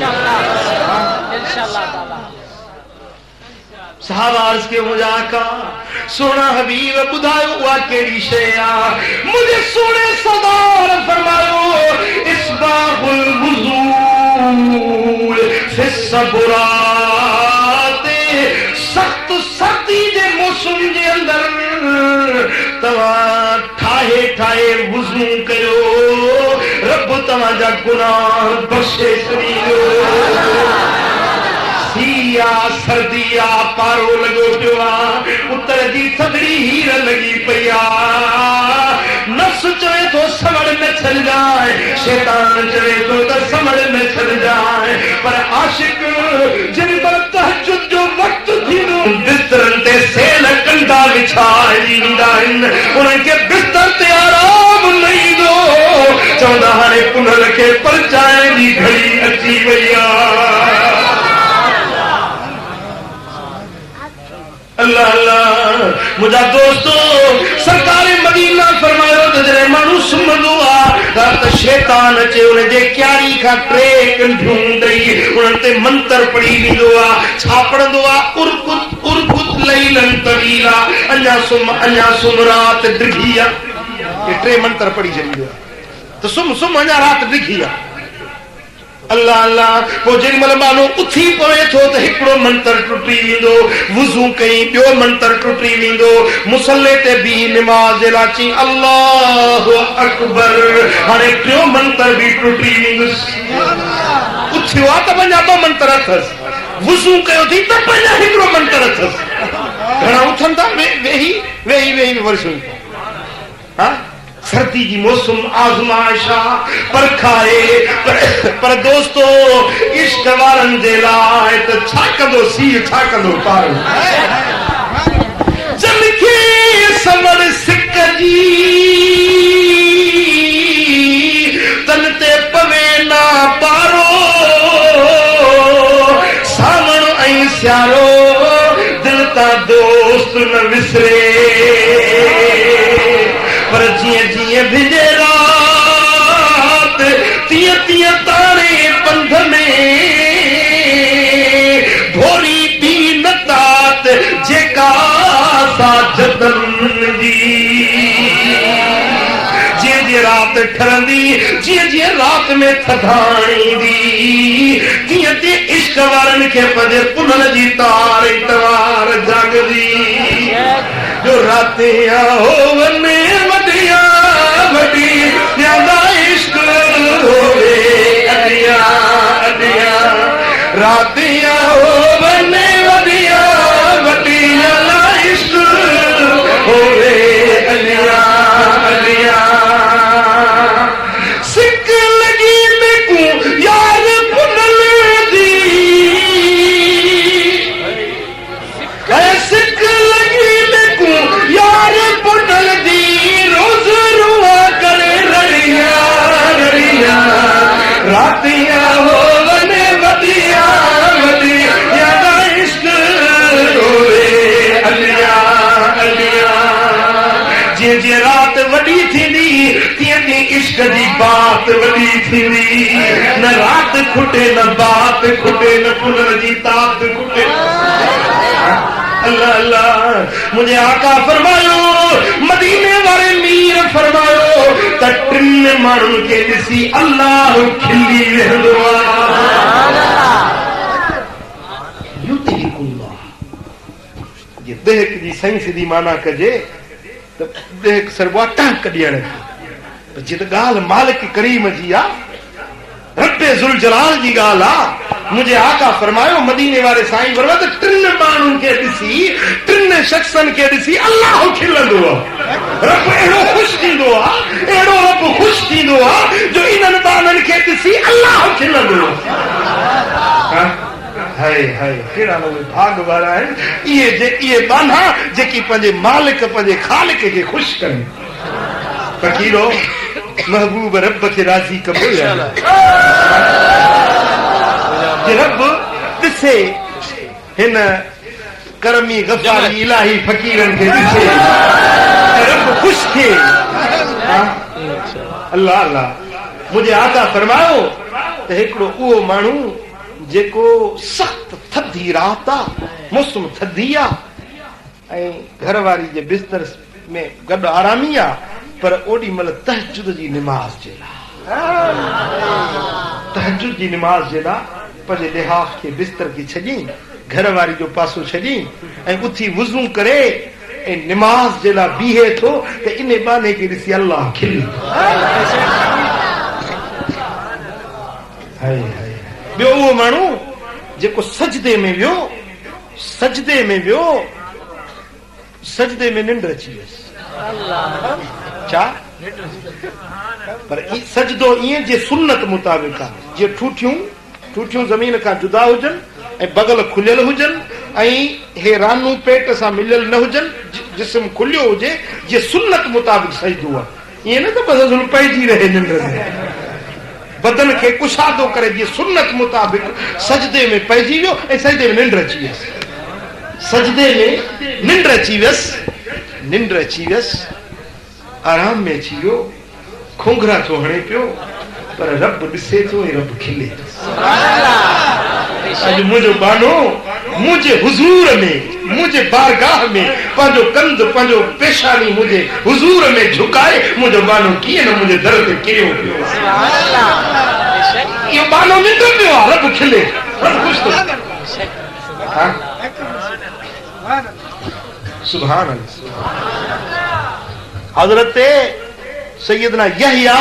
साहब अर्ज़ कयो मुंहिंजा आका सोना हबीब ॿुधायो उहा कहिड़ी शइ आहे मुंहिंजे सोने सरदार फरमायो इस्बाहुल वुज़ू फि सबरात सख्त सर्दी जे मौसम जे अंदर तव्हां ठाहे वुज़ू कयो रब तव्हांजा गुनाह बख़्शे छॾींदो। सिया सर्दिया पारो लॻो पियो आहे उतर जी थधड़ी हीर लॻी पई आहे नफ्स चवे थो समड़ में छॾ जाए शैतान चवे थो त समड़ में छॾ जाए पर आशिक जिन पर तहज्जुद जो वक़्तु थींदो बिस्तरनि ते सेल कंधा विछाए ॾींदा आहिनि उन्हनि खे बिस्तर ते आराम न ईंदो चवंदा हाणे कुनल खे परचाइण जी घड़ी अची वई आहे। अल्लाह अल्लाह मुझा दोस्तो सरकार मदीना फरमायो त जॾहिं माण्हू सुम्हंदो आहे त शैतान अचे उन जे क्यारी खां टे कंढियूं ॾेई उन्हनि ते मंत्र पढ़ी ॾींदो आहे छा पढ़ंदो आहे उर्कुत लैलन तवीला अञा सुम रात डिघी आहे ये टे मंत्र पढ़ी छॾींदो आहे त सुम अञा रात डिघी आहे। अल्लाह अल्लाह पोइ जेॾी महिल माण्हू उथी पवे थो त हिकिड़ो मंत्र टुटी वेंदो वुज़ू कई ॿियो मंत्र टुटी वेंदो मुसले ते बि निमाज़ जे लाइ चई अल्लाहु अकबर हाणे टियों मंत्र बि टुटी वेंदुसि उथियो आहे त पंहिंजा ॿ मंत्र अथसि वुज़ू कयो थी त पंहिंजा हिकिड़ो मंत्र अथसि घणा उथनि था वेही वर्षूं हा सर्दी की मौसम आज़माइश पर खाए पर दोस्तो इश्क वारन जे लाइ त छा कंदो सी छा कंदो पार जन खे समर सिक जी तन ते पवे ना पारो सावण ऐं सियारो दिल ता दोस्त न विसरे पर जिए जिए भिजे रात तीअं तीअं तारे पंध में भोरी पी न तात जेका साजतन जी जीअं जीअं रात ठरंदी जीअं जीअं रात में थधाणी दी तीअं तीअं इश्क वारनि खे पंहिंजे पुनल जी तार तवार जागदी जो रातियां होवनि वॾिया वॾी ज़्यादा इश्क होवे अॾिया अॾिया रातियां होवनि वॾिया वॾी ज़्यादा इश्क होवे अॾिया अॾिया सिक लॻी मेकू यार पुनल दी सिक लॻी मेकू यार पुनल दी रोज़ रुआ करे रड़िया रड़िया रातियां होवनि वॾिया वॾी यादा इश्क होवे अलिया अलिया जीअं जीअं रात वॾी थींदी तीअं तीअं इश्क जी बात वॾी थींदी न रात खुटे न बात खुटे न पुनल जी तात खुटे अल्लाह अल्लाह मुझे आका फरमायो मदीने वाले मीर फरमायो त टिन माण्हुनि खे ॾिसी अल्लाह खिली वेंदो आहे देहक जी सही सिधी माना कजे त देहक सरवाटा कढियण जी त ॻाल्हि मालिक करीम जी आहे रब्बे ज़ुल जलाल जी ॻाल्हि आहे मुझे आका फरमायो मदीने वारे साईं फरमायो त टिन माण्हुनि खे ॾिसी टिन शख़्सनि खे ॾिसी अल्लाह खिलंदो आहे रब अहिड़ो ख़ुशि थींदो आहे अहिड़ो रब ख़ुशि थींदो आहे जो इन्हनि ॿारनि खे ॾिसी अल्लाह खिलंदो आहे हाय हाय कहिड़ा उहे भाग वारा आहिनि इहे बाना जेकी पंहिंजे मालिक पंहिंजे ख़ालिक खे ख़ुशि कनि फ़कीरो महबूब रब खे राज़ी कबो रब ॾिसे हिन करमी गफ़ारी इलाही फ़कीरनि खे ॾिसे रब ख़ुशि थिए अल्लाह अल्लाह मुंहिंजे आका फरमायो त हिकिड़ो उहो माण्हू जेको सख़्त थधी रात आहे मौसम थधी आहे ऐं घरवारी जे बिस्तर में गॾु आरामी आहे पर ओॾी महिल तहजुद जी निमाज़ जे लाइ तहजुद जी निमाज़ जे लाइ पंहिंजे लिहाफ़ खे बिस्तर खे छॾी घरवारी जो पासो छॾी ऐं उथी वुज़ू करे ऐं निमाज़ जे लाइ बीहे थो त इन बहाने खे ॾिसी अल्लाह खिली ॿियो उहो माण्हू जेको सजदे में वियो सजदे में निंड अची वियसि छा पर सजदो ईअं जे सुन्नत मुताबिक़ आहे जीअं ठूठियूं ज़मीन खां जुदा हुजनि ऐं बगल खुलियल हुजनि ऐं हे रानू पेट सां मिलियल न हुजनि जिस्म खुलियो हुजे जीअं सुन्नत मुताबिक़ सजदो आहे ईअं न त बस पइजी रहे निंड में बदन खे कुशादो करे जीअं सुन्नत मुताबिक़ सजदे में पइजी वियो ऐं सजदे में निंड अची वियसि सजदे में निंड अची वियसि आराम में अची वियो खोंघरा थो हणे पियो पर रब ॾिसे थो ऐं रब खिले थो अॼु मुंहिंजो बानो मुंहिंजे हुज़ूर में मुंहिंजे बारगाह में पंहिंजो कंध पंहिंजो पेशानी मुंहिंजे हुज़ूर में झुकाए मुंहिंजो बानो कीअं न मुंहिंजे दर ते किरियो पियो इहो बानो निंड पियो आहे रब खिले रब ख़ुशि थो सुभान अल्लाह हज़रत सैयदना यहया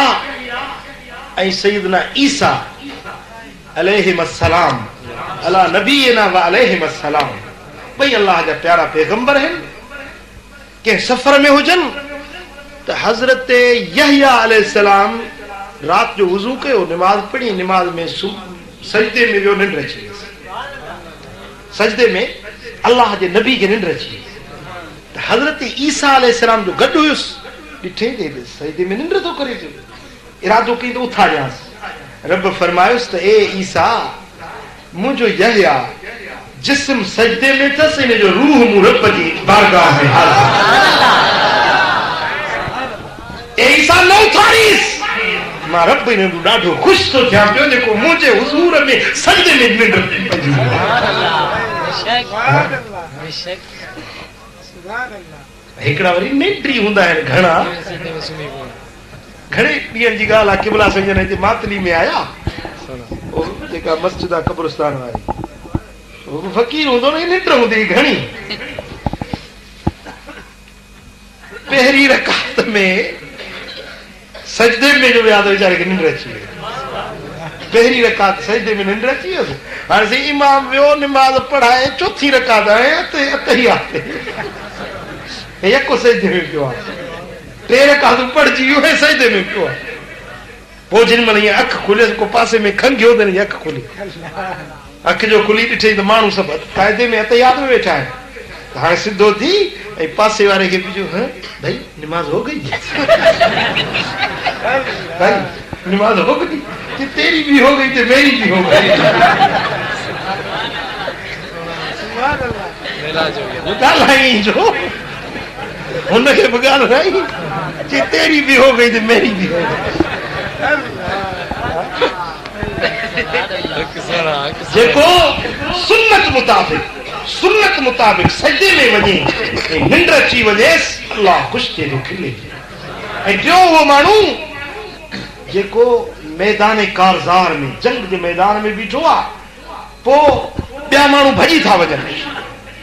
ऐं सैयदना ईसा अलैहिस्सलाम अला नबीना व अलैहिस्सलाम ॿई अल्लाह जा प्यारा पैगंबर आहिनि कंहिं सफ़र में हुजनि तो हजरत यहया अलैहिस्सलाम रात जो वुजू कयो, नमाज पढ़ी, नमाज में सजदे में वियो, निंड अची वियसि। सजदे में अल्लाह जे नबी के निंड अची वई। तो हजरत ईसा अलैहिस्सलाम जो गॾु हुयुसि, ॾिठे ते सजदे में निंड थो करे पियो, इरादो कई तो उथारियांसि। रब फरमायुसि त ए ईसा, मुंहिंजो यहया जिस्म सजदे में अथसि, इन जो रूह मूं रब जी बारगाह में हाज़िर। ए ईसा न उथारीस, मां रब इन ॾाढो ख़ुशि थो थियां पियो जेको मुंहिंजे हुज़ूर में सजदे में निंड पइजी। हिकिड़ा वरी नेटरी हूंदा आहिनि घणा, घणे ॾींहंनि जी ॻाल्हि आहे। क़िबला संजन हिते मातली में आया, जेका मस्जिद आहे कब्रिस्तान वारी, फकीर हूंदो न, निंड हूंदी घणी। पहिरीं रकात में सजदे में जो विया त वीचारे खे निंड अची वई। पहिरीं रकात सजदे में निंड अची वियसि। हाणे साईं इमाम वियो, नमाज़ पढ़ाए, चौथी रकात आहे अतहियात ते यको सजदे में पियो आहे। 3 रकातूं पढ़जी वियो ऐं सजदे में पियो आहे। पोइ जिन महिल ईअं अखि खुलियसि, को पासे में खंघियो त अखि खुली, अखि जो खुली ॾिठई त माण्हू सभु क़ाइदे में अतहियात में वेठा आहिनि। हाणे सिधो थी ऐं पासे वारे खे पुछियो, हाँ भाई नमाज हो गई? भाई नमाज हो गई? कि तेरी भी हो गई तो मेरी भी हो गई। ॻाल्हाई जो हुनखे बि ॻाल्हाई कि तेरी भी हो गई तो मेरी भी हो गई। जेको सुन्नत मुताबिक सजदे में वञे ऐं निंड अची वञेसि, अल्लाह ख़ुशि थिए थो, खिले। ऐं टियों उहो माण्हू जेको मैदान कारज़ार में, जंग जे मैदान में बीठो आहे, पोइ ॿिया माण्हू भॼी था वञनि,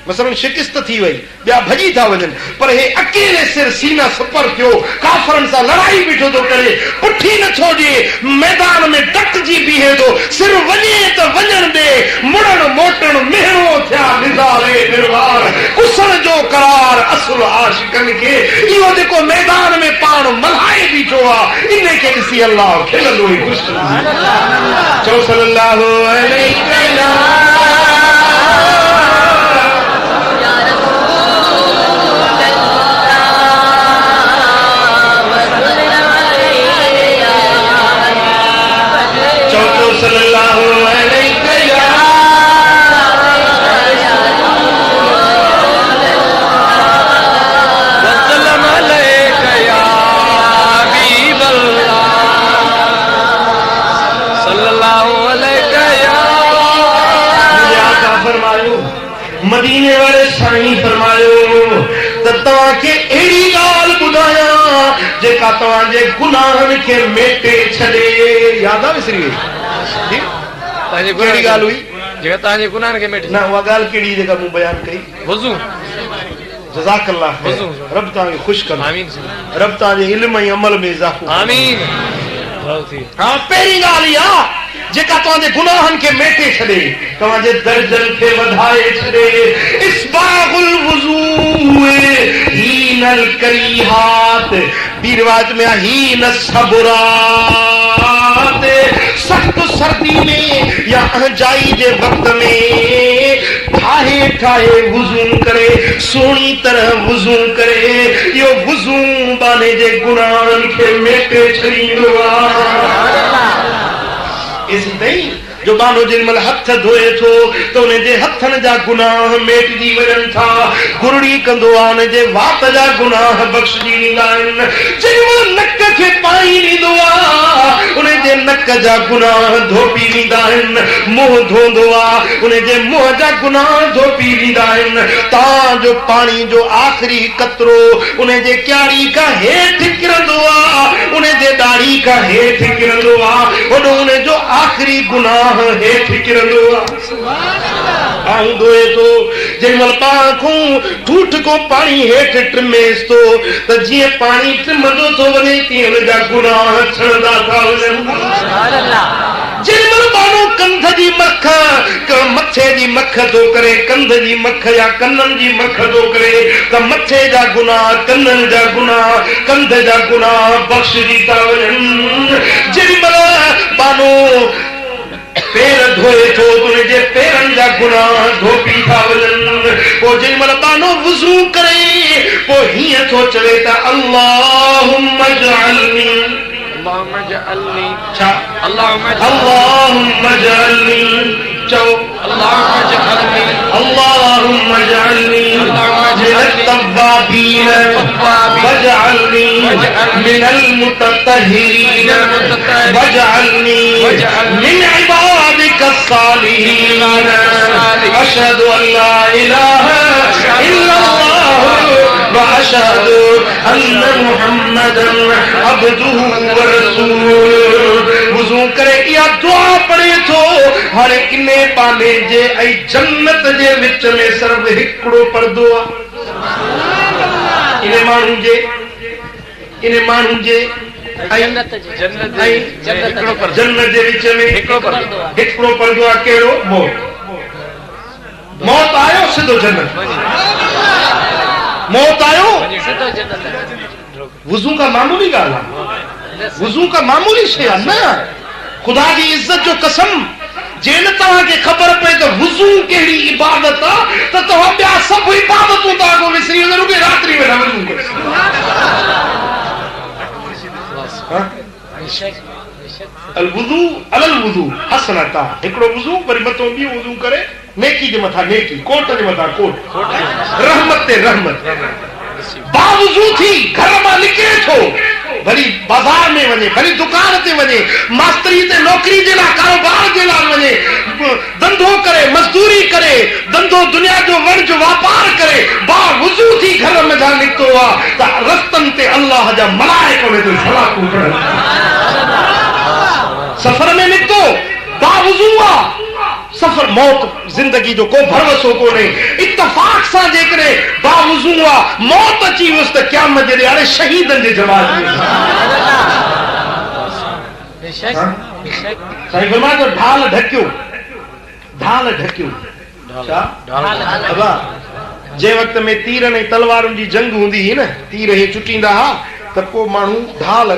मसलन शिकिस्त थी वई, ॿिया भॼी था वञनि, पर हे अकेले सिर सीना सपर थियो, काफ़रनि सां लड़ाई बीठो थो करे, पुठी नथो ॾिए, मैदान में डकजी बीहे थो, सिर वञे त वञण ॾे, मुड़ण मोटण मेहरो थिया निज़ारे निर्वार, कुसण जो करार असुल आशिकनि खे। इहो जेको मैदान में पाण मल्हाए बीठो आहे, इन खे ॾिसी अल्लाह खिलंदो ई ख़ुशि। चओ सल्लल्लाहु अलैहि वसल्लम। मदीने वाले साईं फरमायो त तव्हांखे अहिड़ी ॻाल्हि ॿुधायां जेका तव्हांजे गुनाहनि खे मेटे छॾे। यादि आहे विसरी वई? तव्हांजी कहिड़ी ॻाल्हि हुई जेका तव्हांजे गुनाहनि खे मेटे? न, उहा ॻाल्हि कहिड़ी जेका मूं बयानु कई? वुज़ू। जज़ाकल्लाह खैर। रब तव्हांखे ख़ुशि कंदो। आमीन। रब तव्हांजे इल्म ऐं अमल में इज़ाफ़ो। आमीन। हाँ, पहिरीं ॻाल्हि इहा जेका तव्हांजे गुनाहनि खे मेटे छॾे, तव्हांजे दर्जनि खे वधाए छॾे। इस्बाग़ुल वुज़ू हीनल करीहात, ॿी रिवायत में आहे हीन सबुरात, सख़्त सर्दी में या अहजाई जे वक़्त में ठाहे ठाहे वुज़ू करे, सुहिणी तरह वुज़ू करे, इहो वुज़ू बाने जे गुनाहनि खे मेटे छॾींदो आहे। इसी नहीं जो बानो जिन महिल हथ धोए थो त उनजे हथनि जा गुनाह मेटिजी वञनि था, गुरड़ी कंदो आहे उनजे वात जा गुनाह बख़्शजी वेंदा आहिनि। जिन महिल नक खे पाणी ॾींदो आहे उनजे नक जा गुनाह धोपी वेंदा आहिनि, मुंहुं धोंदो आहे उनजे मुंहुं जा गुनाह धोपी वेंदा आहिनि। तव्हांजो पाणी जो आख़िरी कतरो उनजे क्यारी खां हेठि किरंदो आहे, उनजे ॾाढ़ी खां हेठि किरंदो आहे, ओॾो उनजो आख़िरी गुनाह हेठि किरंदो आहे। आऊं धोए थो जंहिंमहिल पाण खां ठूठ को पाणी हेठि ट्रिमेस थो त जीअं पाणी ट्रिमंदो थो वञे तीअं हुनजा गुनाह छणंदा था वञनि। जंहिंमहिल माण्हू कंध जी मख मथे जी मख थो करे, कंध जी मख या कननि जी मख थो करे त मथे जा गुनाह, कननि जा गुनाह, कंध जा गुनाह बख़्शजी था वञनि। जेॾीमहिल माण्हू पेर धोए थो तुंहिंजे पेरनि जा गुनाह धोपी था वञनि। पोइ जेॾीमहिल माण्हू वुज़ू करे पोइ हीअं थो चवे त अल्लाहुम्म इजअलनी छा अल्लाहुम्म इजअलनी चओ अल्लाहुम्म इजअलनी मिनत तव्वाबीन वजअलनी मिनल मुतत्तहिरीन वजअलनी मिन इबादिका सालिहीन अशहदु अल्ला इलाहा इल्लल्लाह व अशहदु अन्न मुहम्मदन अब्दुहु व रसूलुहु। वुज़ू करे इहा दुआ पढ़े थो हर किने पाने जे ऐं जन्नत जे विच में सिर्फ हिकिड़ो पर्दो आहे। इन माण्हू जे जन्नत जे विच में हिकिड़ो पर्दो आहे। कहिड़ो? मौत आयो सिधो जन्नत, मौत आयो वुज़ू का मामूली ॻाल्हि आहे, वुज़ू का मामूली शइ आहे न। ख़ुदा जी इज़त जो कसम जे न तव्हांखे ख़बर पए त वुज़ू कहिड़ी इबादत आहे त तव्हां ॿिया सभु इबादतूं तव्हां विसरी वञो, रुॻो रात्रि में न वुज़ू करे। अल वुज़ू अलल वुज़ू हसनता, हिकिड़ो वुज़ू वरी मथां ॿियो वुज़ू करे नेकी जे मथां नेकी, कोट जे मथां कोट, रहमत ते रहमत। बावुज़ू थी घर मां निकिरे थो, भली बाज़ार में वञे, भली दुकान ते वञे, मास्तरी ते नौकरी जे लाइ, कारोबार जे लाइ वञे, धंधो करे, मज़दूरी करे, धंधो दुनिया जो वणज वापार करे, बावुज़ू थी घर में जा निकितो आहे त रस्तनि ते अल्लाह जा मलाइका उन ते सलातूं पढ़नि। सफ़र में निकितो बावुज़ू आहे, सफ़र मौत ज़िंदगी जो को भरवसो कोन्हे। इत्तफ़ाक़ सां जेकॾहिं बावुज़ू आहे मौत अची वियुसि त क़यामत जे ॾियारे शहीदनि जे जमात में साईं फरमाए थो ढाल ढकियो, ढाल ढकियो। छा? जंहिं वक़्त में तीरनि ऐं तलवारुनि जी जंग हूंदी हुई न, तीर हे चुटींदा हुआ त पोइ माण्हू ढाल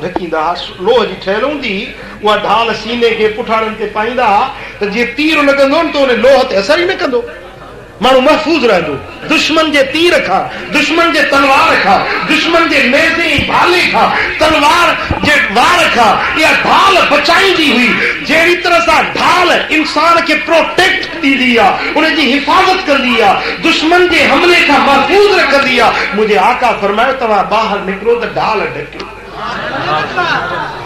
ढकींदा हुआ, लोह जी ठहियल हूंदी, उहा ढाल सीने खे पुठाड़नि ते पाईंदा हुआ त जीअं तीर लॻंदो न त उन लोह ते असर ई न कंदो, माण्हू महफ़ूज़ रहंदो दुश्मन जे तीर खां, दुश्मन जे तलवार खां, दुश्मन जे नेज़े ऐं भाले खां, तलवार जे वार खां। इहा ढाल बचाईंदी हुई। जहिड़ी तरह सां ढाल इंसान खे प्रोटेक्ट ॾींदी आहे, उनजी हिफ़ाज़त कंदी आहे, दुश्मन जे हमले खां महफ़ूज़ रखंदी आहे। मुंहिंजे आका फरमायो तव्हां ॿाहिरि निकिरो त ढाल ढकियो।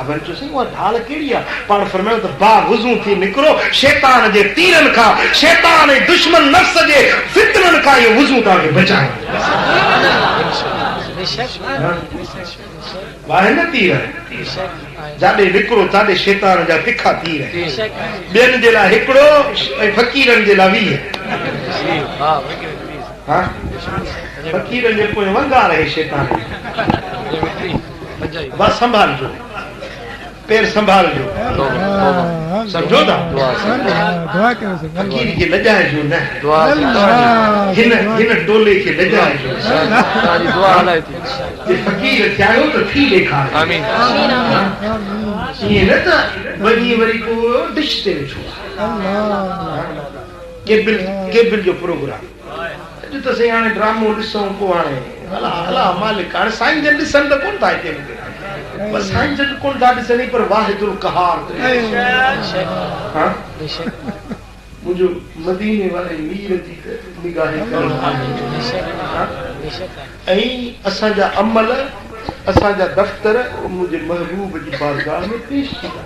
उहा ढाल कहिड़ी आहे? पाण फरमायो त बावुज़ू थी निकिरो शैतान जे तीरनि खां, शैतान ऐं दुश्मन नफ़्स जे फितननि खां इहो वुज़ू तव्हांखे बचाए। वाहे न तीर जाॾे निकिरो ताॾे शैतान जा तिखा तीर, ॿियनि जे लाइ हिकिड़ो ऐं फ़क़ीरनि जे लाइ 20। फ़क़ीरनि जे पोइ वंगार आहे शैतान। बस संभालजो, पैर संभालजो, समझो था? फकीर खे लॼाइजो न, हिन टोले खे लॼाइजो। फकीर थिया आहियो त थी ॾेखारियो, ईअं न त वरी पोइ डिश ते वेठो केबिल जो प्रोग्राम। अॼु त साईं हाणे ड्रामो ॾिसूं, पोइ हाणे अला मालिक हाणे साईं जन ॾिसनि त कोन था हिते, बस साईं जन कोन था ॾिसनि पर वाहिदुल क़हार। मुंहिंजो मदीने वारे मीर जी निगाहे ऐं असांजा अमल, असांजा दफ़्तर मुंहिंजे महबूब जी बारगाह में पेश थींदा।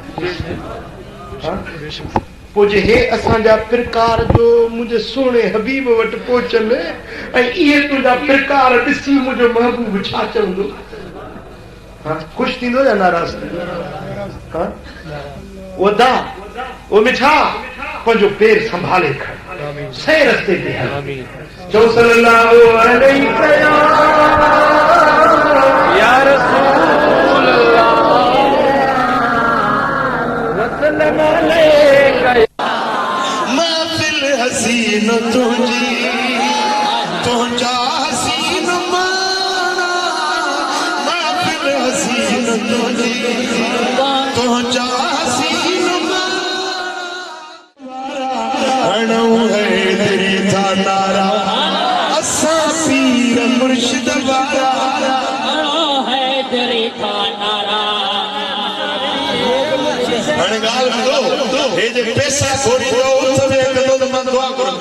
पोइ जे हे असांजा प्रकार जो मुंहिंजे सुहिणे हबीब वटि पहुचनि ऐं इहे तुंहिंजा प्रकार ॾिसी मुंहिंजो महबूब छा चवंदो? ख़ुशि थींदो या नाराज़ थींदो? उहो दा उहो मिठा पंहिंजो पेर संभाले खड़ सही रस्ते ते हल आमीन चो सल्लल्लाहु अलैहि या रसूल अल्लाह वसल्लम अलैका महफिल हसीन तुझी तुझा हसीन माना महफिल हसीन तुझी तुझा हसीन माना है तेरी था नारा असा पीर मुर्शिद वारा है तेरे का नारा गाल ॿुधो हे जे पैसा थोड़ी दो उठे कदो त मां दुआ करूं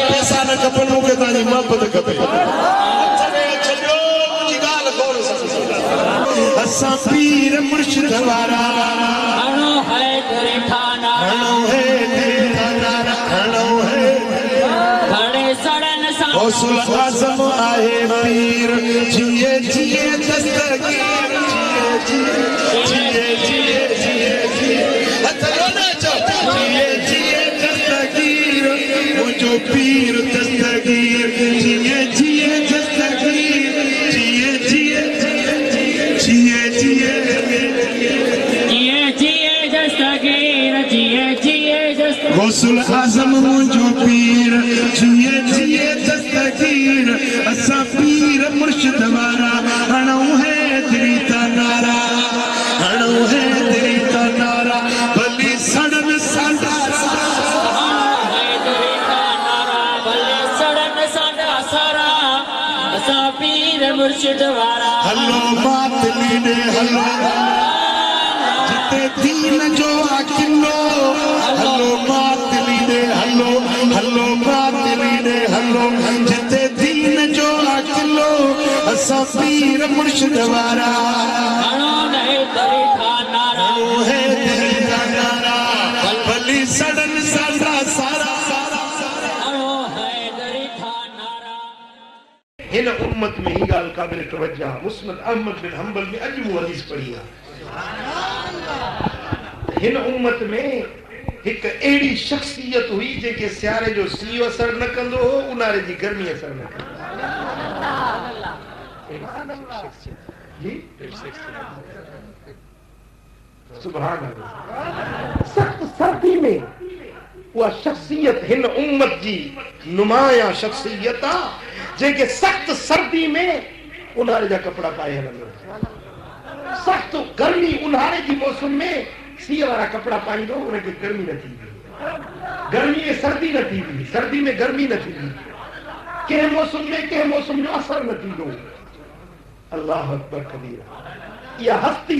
पैसा न खपनि मूंखे तव्हांजी मोहबत खपे छॾियो मुंहिंजी ॻाल्हि गौर सां असां पीर मुर्शिद वारा हणो है तेरे का नारा हणो है तेरा नारा हणो है खड़े सड़न सा गौसुल आज़म आहे पीर जिए जिए दस्तगीर जिए जिए जिए जिए जिए हथो न चो जिए जिए दस्तगीर मुंहिंजो पीर दस्तगीर जिए जिए दस्तगीर जिए जिए जिए जिए जिए जिए दस्तगीर जिए जिए दस्तगीर गौसुल आज़म मुंहिंजो पीर जिए जिए दस्तगीर असां पीर मुर्शिद वारा हणो है तेरी ता नारा हणो है तेरी ता नारा भली सड़न साडा है तेरे का नारा भले सड़न साडा सारा असा पीर मुर्शिद वारा हलो मातली ने हलो जिते दीन जो किलो हलो मातली ने हलो हलो मातली ने हलो जिते दीन जो किलो असां पीर मुर्शिद वारा हणो है तेरे का नारा है तेरी ता नारा भली सड़न साडा सारा हणो है तेरे का नारा हिन उम्मत में ही गाल काबिल तवज्जा मुस्नद अहमद बिन हंबल में अज वो हदीस पढ़ी है हिन उम्मत में एक एड़ी शख्सियत हुई जेके सियारे जो सीओ असर न कंदो हो उन्हारे जी गर्मी असर न कंदो जी सुभान अल्लाह सख्त सर्दी में उहा शख्सियत हिन उम्मत जी नुमाया शख्सियत आ जेके सख्त सर्दी में उन्हारे जा कपड़ा पाए हलंदो सख्त गर्मी उन्हारे जी मौसम में सीअ वारा कपड़ा पाईंदो उनखे गर्मी न थींदी गर्मी में सर्दी न थींदी सर्दी में गर्मी न थींदी कंहिं मौसम जो असर न थींदो अल्लाह अकबर कबीरा या हस्ती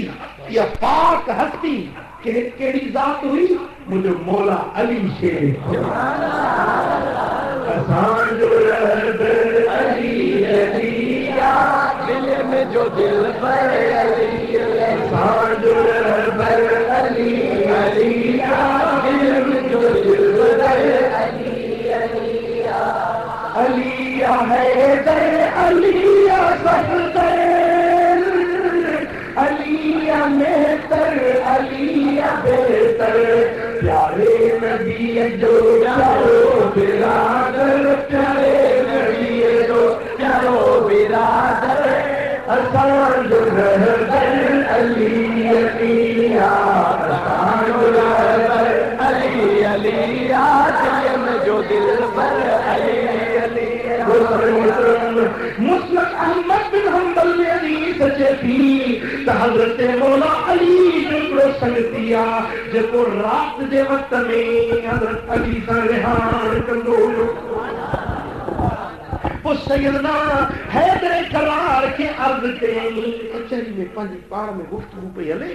या पाक हस्ती केड़ी ज़ात हुई मुझे मौला अली शेर असांजो रहबर अली अलिया दिल में जो दिल पर अली असांजो रहबर अली अलिया दिल में जो दिल पर अली अलिया अलिया है दर अलिया सफदर अलिया मेहतर अलिया बेहतर प्यारे नबी जो प्यारो बिरादर प्यारे नबी जो प्यारो बिरादर असांजो रहबर अली अलिया असांजो रहबर अली अलिया दिल में जो दिल पर अली अलिया मुस्लिम अहमद बिन हंबल में हदीस अचे थी त हज़रत मौला अली जो संगतिया जेको रात जे वक्त में हज़रत अली सां रिहान कंदो हुयो पोइ सैयदना हैदर करार के अर्ज़ कयईं कचहरी में पंहिंजी पाण में गुफ्तगू पई हले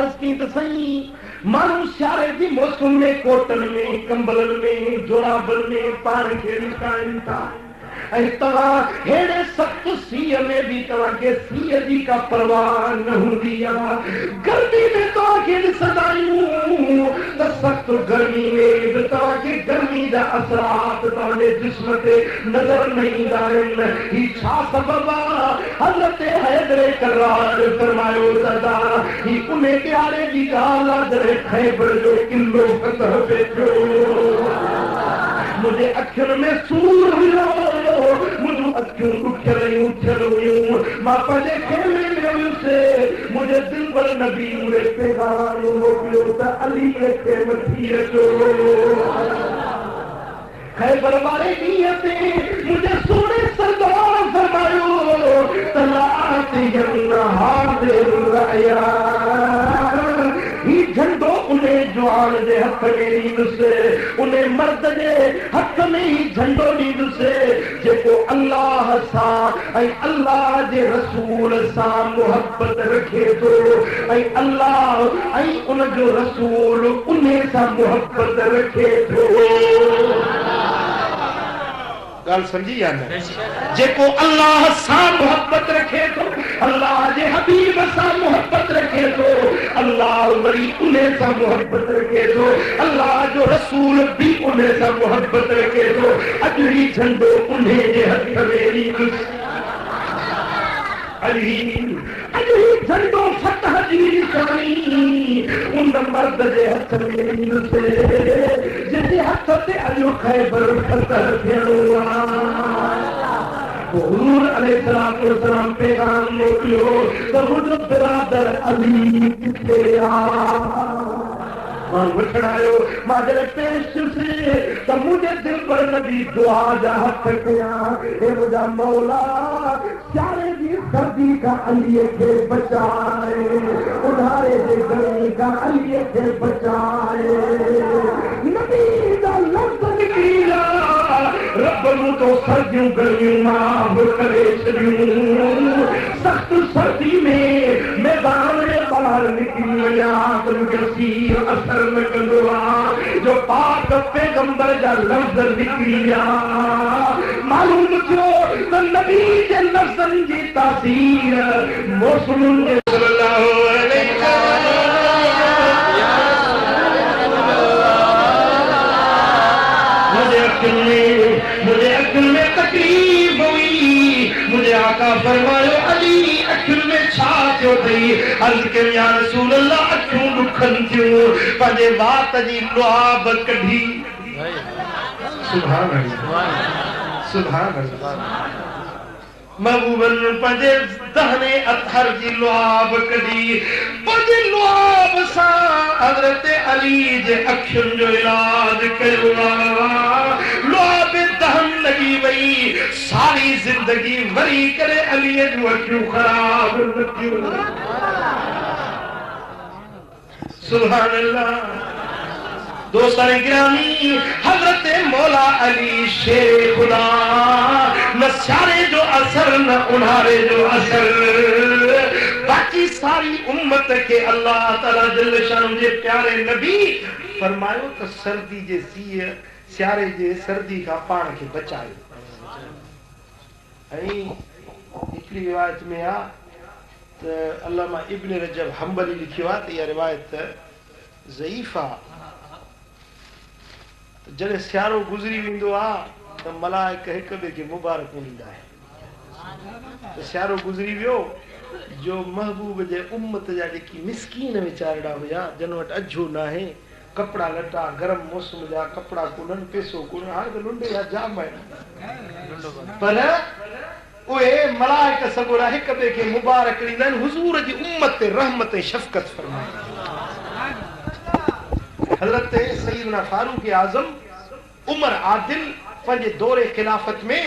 अर्ज़ कयईं त साईं माण्हू सियारे जी मौसम में कोटनि में कंबलनि में जोराबनि में पाण खे लिकाइनि था ऐं तव्हां हेड़े सख़्त सीअ में बि तव्हांखे सीअ जी का परवाह न हूंदी आहे गर्मी में तव्हांखे ॾिसंदा आहियूं त सख़्त गर्मी में बि तव्हांखे गर्मी जा असरात ताने जिस्म ते नजर नहीं आइन ही छा सबब हजरत हैदर करार फरमायो सदा ही उन्हें प्यारे दी गाल जरे खैबर जो किलो फतह बेचो मुझे अखियुनि में सूर हुयो मुझे अखियूं उछल हुयूं मां पंहिंजे खेमे में हुयुसि मुझे दिल पर नबी मुझे पैगाम मोकिलियो त अली खे वठी अचो खैबर वारे ॾींहं ते मुझे सोने सरदार फरमायो तलात हाज़िर रहिया ही झंडो उन्हें जवान जे हथ में ॾींदुसि उन्हें मर्द जे हथ में ही झंडो ॾींदुसि जेको अल्लाह सां ऐं अल्लाह जे रसूल सां मुहबत रखे थो ऐं अल्लाह ऐं उन जो रसूल उन्हें सां मुहबत रखे थो गाल समझी या न जेको अल्लाह सां मुहब्बत रखे थो अल्लाह जे हबीब सां मुहब्बत रखे थो अल्लाह वरी उन्हें सां मुहब्बत रखे थो अल्लाह जो रसूल भी उन्हें सां मुहब्बत रखे थो अॼु ही झंडो उन्हें जे हथ में ॾींदुसि अली अॼु ही झंडो फतह जी निशानी उन मर्द जे हथ में ॾींदुसि जंहिंजे हथ ते अॼु खैबर फतह थियणो आहे हुजूर अलैहिस्सलातु वस्सलाम पैगाम मोकिलियो त मुंहिंजो बिरादर अली किथे आहे मां वठण आयो मां जॾहिं पेश थियुसि त मुंहिंजे दिल पर नबी दुआ जा हथ कया हे मुंहिंजा मौला सियारे जी सर्दी खां अलीअ खे बचाए उन्हारे जे गर्मी खां अलीअ खे बचाए नबी जा लफ़्ज़ निकिरी विया रब मूं तो सर्दियूं गर्मियूं माफ़ करे छॾियूं सख़्त सर्दी में मैदान जे ॿाहिरि निकिरी वञा त मूंखे सीउ असर न कंदो आहे जो पाक पैगंबर जा लफ़्ज़ निकिरी विया मालूम थियो त नबी जे लफ़्ज़नि जी तासीर मौसमुनि जे सल्लल्लाहु अलैहि मुझे अक्ल में तकलीफ हुई मुझे आका फरमायो अली अक्ल में छा थियो थई अर्ज़ कयो या रसूल अल्लाह अखियूं दुखनि थियूं पंहिंजे वात जी लुआब कढी सुभान अल्लाह सुभान अल्लाह महबूबन पंहिंजे दहने अथर जी लुआब कढी पंहिंजे लुआब सां हज़रत अली जे अखियुनि जो इलाज कयो लुआब दहन लगी वई सारी जिंदगी वरी करे अलीअ जूं अखियूं ख़राब न थियूं सुभान अल्लाह दोस्तान गिरामी हजरत मौला अली शेर खुदा न सारे जो असर न उन्हारे जो असर बाकी सारी उम्मत के अल्लाह ताला जल्ल शान जे प्यारे नबी फरमायो त सर्दी जे सियारे जे सर्दी का पाण के बचायो ऐं हिकिड़ी रिवायत में आ त अल्लामा इब्न रजब हंबली लिखियो आहे त इहा रिवायत ज़ईफ़ आहे जॾहिं सियारो गुज़री वेंदो आहे त मलाइक हिक ॿिए खे मुबारक ॾींदा आहिनि त सियारो गुज़री वियो जो महबूब जे उम्मत जा जेकी मिसकीन वीचारा हुया जन वटि अझो न आहे कपिड़ा लटा गरम मौसम जा कपिड़ा कोन्हनि पैसो कोन्हे हाणे त लुंड जा जाम आहिनि पर उहे मलाइक सगोरा हिक ॿिए खे मुबारक ॾींदा आहिनि हुज़ूर जी उम्मत ते रहमत ऐं शफ़क़त फरमाए हजरत सैयदना फारूक आज़म उमर आदिल पंहिंजे दौरे खिलाफत में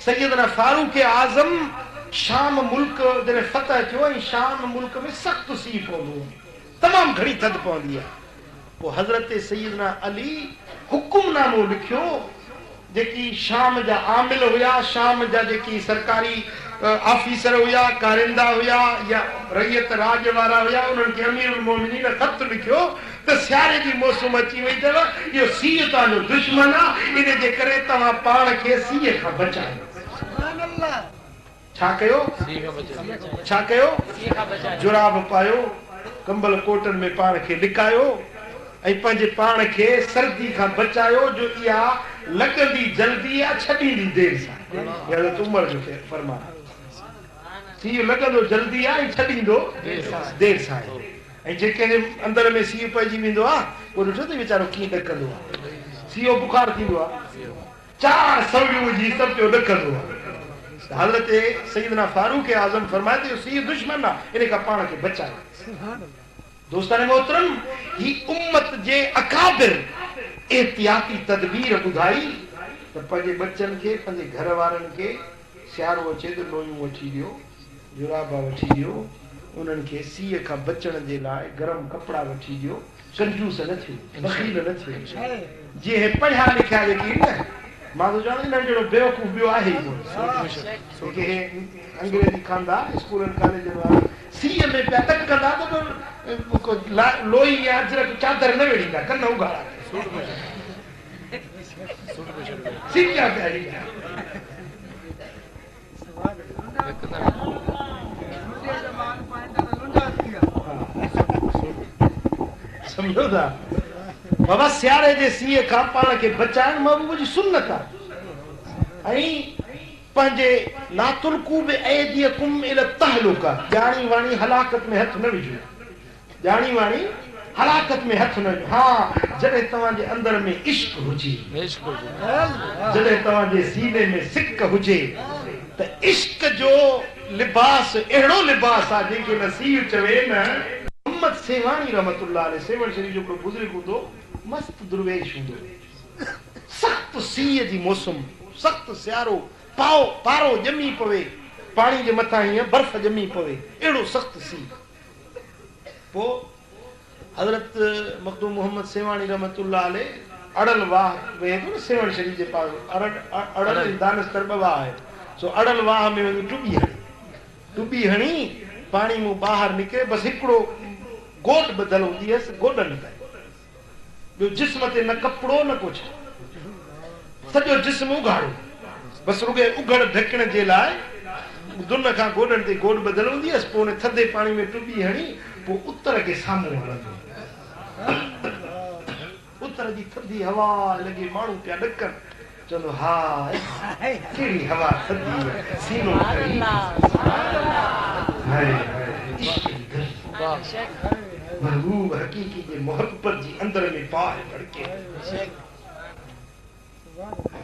सैयदना फारूक आज़म शाम मुल्क जॾहिं फतह थियो ऐं शाम मुल्क में सख़्तु सीउ पवंदो तमामु घणी थधि पवंदी आहे पोइ हजरत सैयदना अली हुकुमनामो लिखियो जेकी शाम जा आमिल हुया शाम जा जेकी सरकारी ऑफिसर हुया कारिंदा हुया या रैयत राज वारा हुया उन्हनि खे अमीरुल मोमिनीन ख़त लिखियो त सियारे जी मौसम अची वई अथव इहो सीउ तव्हांजो दुश्मन आहे इन जे करे तव्हां पाण खे सीउ खां बचायो छा कयो जुराब पायो कंबल कोटनि में पाण खे लिकायो ऐं पंहिंजे पाण खे सर्दी खां बचायो जो इहा लॻंदी जल्दी आहे छॾींदी देर सां हज़रत उमर जो फरमाए सीउ लॻंदो जल्दी आहे ऐं छॾींदो देर सां ऐं जेके अंदर में सीउ पइजी वेंदो आहे उहो ॾिठो अथई वीचारो कीअं ॾकंदो आहे सीओ बुखार थींदो आहे 4 सवड़ियूं विझी सभु पियो ॾकंदो आहे हज़रत सैयदना फारूक आज़म फरमाए थो सीउ दुश्मन आहे इन खां पाण खे बचाए दोस्तान मोहतरम ही उम्मत जे अकाबिर एहतियाती तदबीर ॿुधाई त पंहिंजे बच्चनि खे पंहिंजे घर वारनि खे सियारो अचे त लोयूं वठी ॾियो जुराबा वठी ॾियो उन्हनि खे सीउ खां बचण जे लाइ गरम कपिड़ा वठी ॾियो कंजूस न थियो बख़ील न थियो जीअं पढ़िया लिखिया जेके न मां तो ॼाण हिन जहिड़ो बेवकूफ़ ॿियो आहे ई कोन हे अंग्रेजी खांदा स्कूलनि कॉलेजनि वारा सीउ में पिया ॾकंदा त लोई या अजरक चादर न वेड़ींदा कन उघाड़ा सीखिया पिया समझो था बाबा सियारे जे सीए खां पाण खे बचाइण महबूब जी सुन्नत आहे ऐं पंहिंजे नातुल्कू बि ऐदियकुम इल तहलुका ॼाणी वाणी हलाकत में हथ न विझो ॼाणी वाणी हलाकत में हथ न विझो हा जॾहिं तव्हांजे अंदर में इश्क हुजे जॾहिं तव्हांजे सीने में सिक हुजे त इश्क जो लिबास अहिड़ो लिबास आहे जंहिंखे नसीब चवे न मोहम्मद सेवाणी रहमतुल्लाह अलैह सेवण शरीफ जो हिकिड़ो बुज़ुर्ग हूंदो मस्त दुर्वेश हूंदो सख़्त सीअ जी मौसम सख़्त सियारो पारो ॼमी पवे पाणी जे मथां हीअं बर्फ़ ॼमी पवे अहिड़ो सख़्त सीउ पोइ हज़रत मखदूम मोहम्मद सेवाणी रहमतुल्लाह अलैह अड़ल वाह वेहे थो न सेवण शरीफ जे पास अड़ल दानस्तर ॿ वाह आहे सो अड़ल वाह में वञी टुॿी हणी पाणी मां ॿाहिरि निकिरे बसि हिकिड़ो गोॾ ॿधल हूंदी हुयसि गोॾनि ताईं ॿियो जिस्म ते न कपिड़ो न कुझु सॼो जिस्म उघाड़ो बसि रुॻे उघड़ ढकण जे लाइ दुन खां गोॾनि ते गोॾ ॿधल हूंदी हुयसि पोइ उन थधे पाणी में टुॿी हणी पोइ उतर खे साम्हूं हणंदो उतर जी थधी हवा लॻे माण्हू पिया ॾकनि चवंदो हा कहिड़ी हवा थधी सीनो महबूब हकीकी जे मोहब्बत जी अंदर में पार भड़के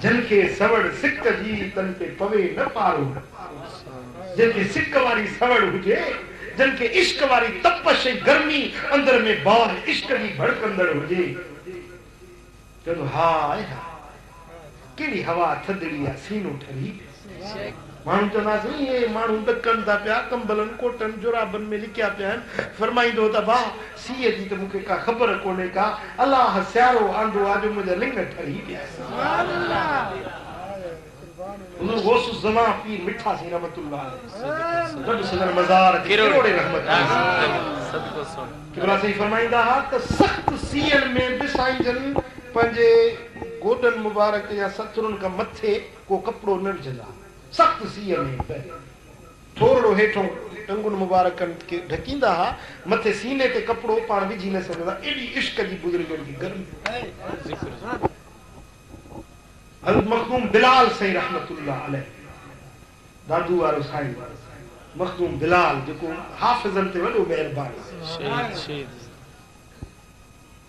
जिनके सवड़ सिक जी तन पे पवे न पारो जिनके सिक वारी सवड़ हुजे जिनके इश्क वारी तपश गर्मी अंदर में बार इश्क जी भड़कंदड़ हुजे चलो हाय केड़ी हवा थदड़ी आ सीनो ठरी माण्हू चवंदासीं ये माण्हू ॾकनि था पिया कंबलनि कोटनि जुराबनि में लिकिया पिया आहिनि फरमाईंदो त भाउ सीअ जी त मूंखे का ख़बर कोन्हे का अलाह सियारो आंदो आहे जो मुंहिंजा लिंग ठरी पिया हुज़ूर गौस ज़मा पीर मिठा सी रहमतुल्लाह अलैह रब सदर मज़ार करोड़े रहमत सदको सो किबला सही फरमाईंदा हा त सख़्त सीअनि में बि साईं जन पंहिंजे गोॾनि मुबारक या सतरुनि खां मथे को कपिड़ो न विझंदा सख़्त सीअ में थोरो हेठों टंगुनि मुबारकनि खे ढकींदा हा मथे सीने ते कपिड़ो पाण विझी न सघंदा एॾी इश्क जी बुज़ुर्गनि जी गर्मी हज़रत मखदूम बिलाल सही रहमतुल्लाह अलैह दादू वारो साईं मखदूम बिलाल जेको हाफ़िज़नि ते वॾो महिरबानी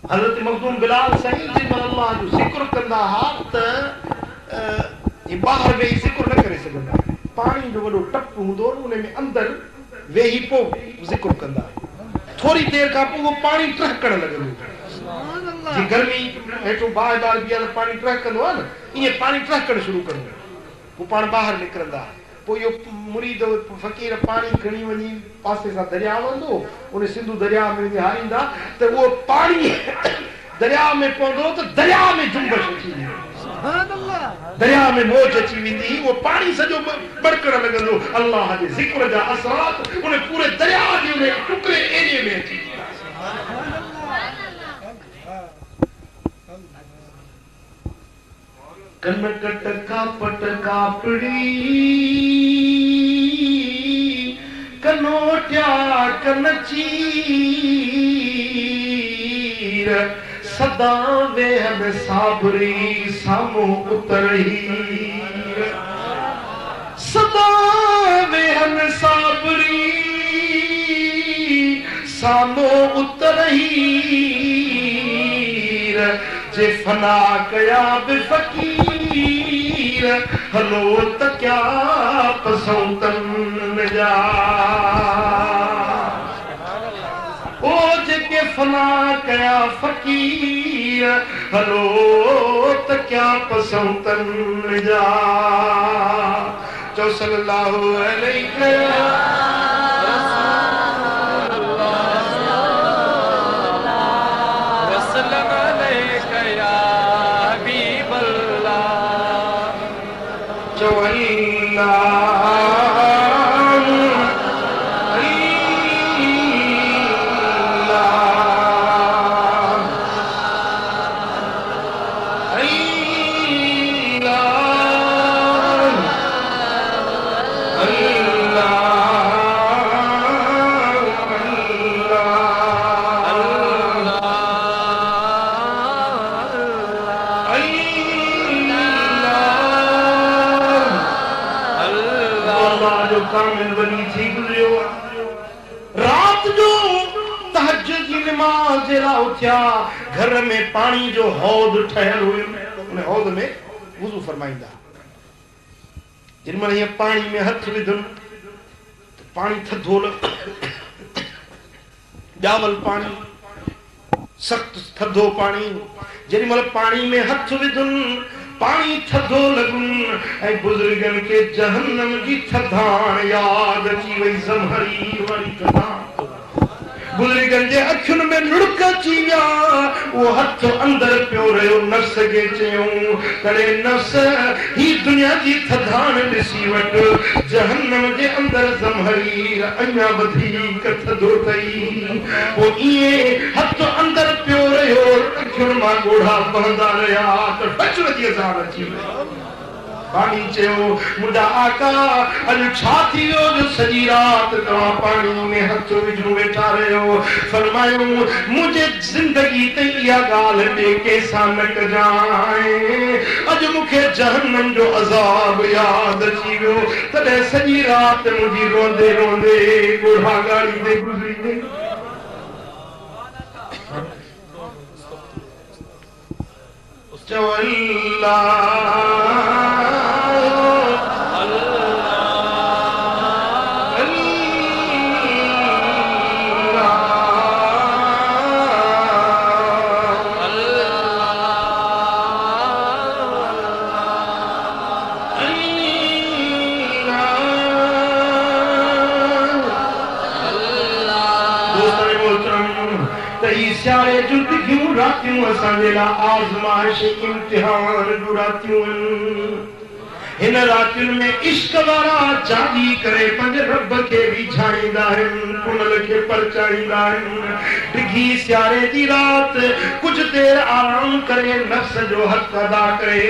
हज़रत मखदूम बिलाल साईं जंहिंमहिल अल्लाह जो ज़िक्र कंदा हा त ॿाहिरि वेही ज़िक्र न करे सघंदा पाणी जो वॾो टप हूंदो उन में अंदर वेही पोइ ज़िक्र कंदा थोरी देरि खां पोइ उहो पाणी टहकण लॻंदो जी गर्मी हेठों बाहि बीह त पाणी टहकंदो आहे न ईअं पाणी टहकण शुरू कंदो पोइ पाण ॿाहिरि निकिरंदा पोइ इहो मुरीद फ़क़ीर पाणी खणी वञी पासे सां दरिया वेंदो उन सिंधु दरिया में वञी हारींदा त उहो पाणी दरिया में पवंदो त दरिया में जुंबश अची वेंदी दरिया में मौज अची वेंदी वो पानी सॼो बड़कण लॻंदो अल्लाह जे ज़िक्र जा असरात उन पूरे दरिया जे उन टुकड़े एरिए में अची कनकट का पट कापड़ी कनोट्या कनचीर सदा वेहन साबरी सामो उतरही सदा वेहन साबरी सामो उतरही जे फना कया बि फकीर हलो त क्या पसौतन जा ओ जेके फना कया फकीर हलो त क्या पसौतन जा चो सल्लल्लाहु अलैहि रात जो तहज्जुद की नमाज जेला उठया घर में पानी जो हौद ठहर हुए उन हौद में वुजू फरमाइंदा जिन मन ये पानी में हथ विधन तो पानी थधो जावल पानी सख्त थधो पानी जिन मन पानी में हथ विधन पानी थधो लगुन ऐ बुजुर्गन के जहन्नम की थधान याद अची वई ज़महरी वरी कथा बुजुर्गन जे अखियुनि में लुड़क अची विया वो हथ अंदर पियो रहियो नफ्स के चयूं तड़े नफ्स ही दुनिया जी थधान ॾिसी वट जहन्नम जे अंदर ज़महरी अञा वधीक थधो थई वो इए हथ अंदर पियो रहियो अखियुनि मां ॻोढ़ा बहंदा रहिया त बचड़ जी अज़ाब अची वई पानी चयो मुंहिंजा आका अॼु छा थी वियो जो सॼी राति तव्हां पाणी में हथ विझूं वेठा रहियो फरमायो मुंहिंजे ज़िंदगी ते इहा ॻाल्हि ॿिए कंहिंसां न कजांइ अॼु मूंखे जहन्नम जो अज़ाब यादि अची वियो तॾहिं सॼी राति मुंहिंजी रोंदे रोंदे ॻोढ़ा ॻाढ़ींदे गुज़री वई चओ अल्लाह सियारे जूं तिखियूं रातियूं असांजे लाइ आज़माइश इम्तिहान जूं रातियूं हिन रातियुनि में इश्क वारा जागी करे पंहिंजे रब खे रिझाईंदा आहिनि कुनल खे परचाईंदा आहिनि डिघी सियारे जी राति कुझु देर आराम करे नफ्स जो हक़ अदा करे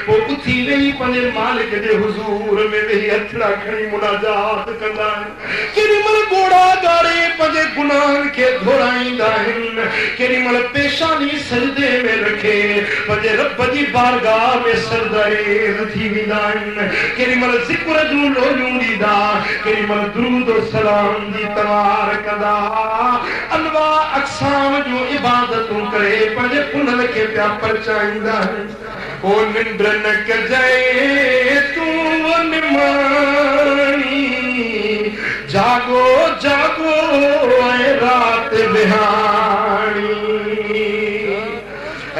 पोइ उथी वेही पंहिंजे मालिक जे हुज़ूर में वेही हथड़ा खणी मुनाजात कंदा आहिनि केॾी महिल ॻोढ़ा ॻाड़े पंहिंजे गुनाहनि खे घोराईंदा आहिनि केॾी महिल पेशानी सजदे में रखे पंहिंजे रब जी बारगाह में सरदरेज़ थी वेंदा आहिनि केॾी महिल ज़िक्र जूं लोलियूं ॾींदा केॾी महिल दुरूद और सलाम जी तवार कंदा अनवा अक़साम जूं इबादतूं करे पंहिंजे पुनल खे पिया परचाईंदा आहिनि ओ निंड न कजाए तूं निमाणी जागो जागो ऐं राति बिहाणी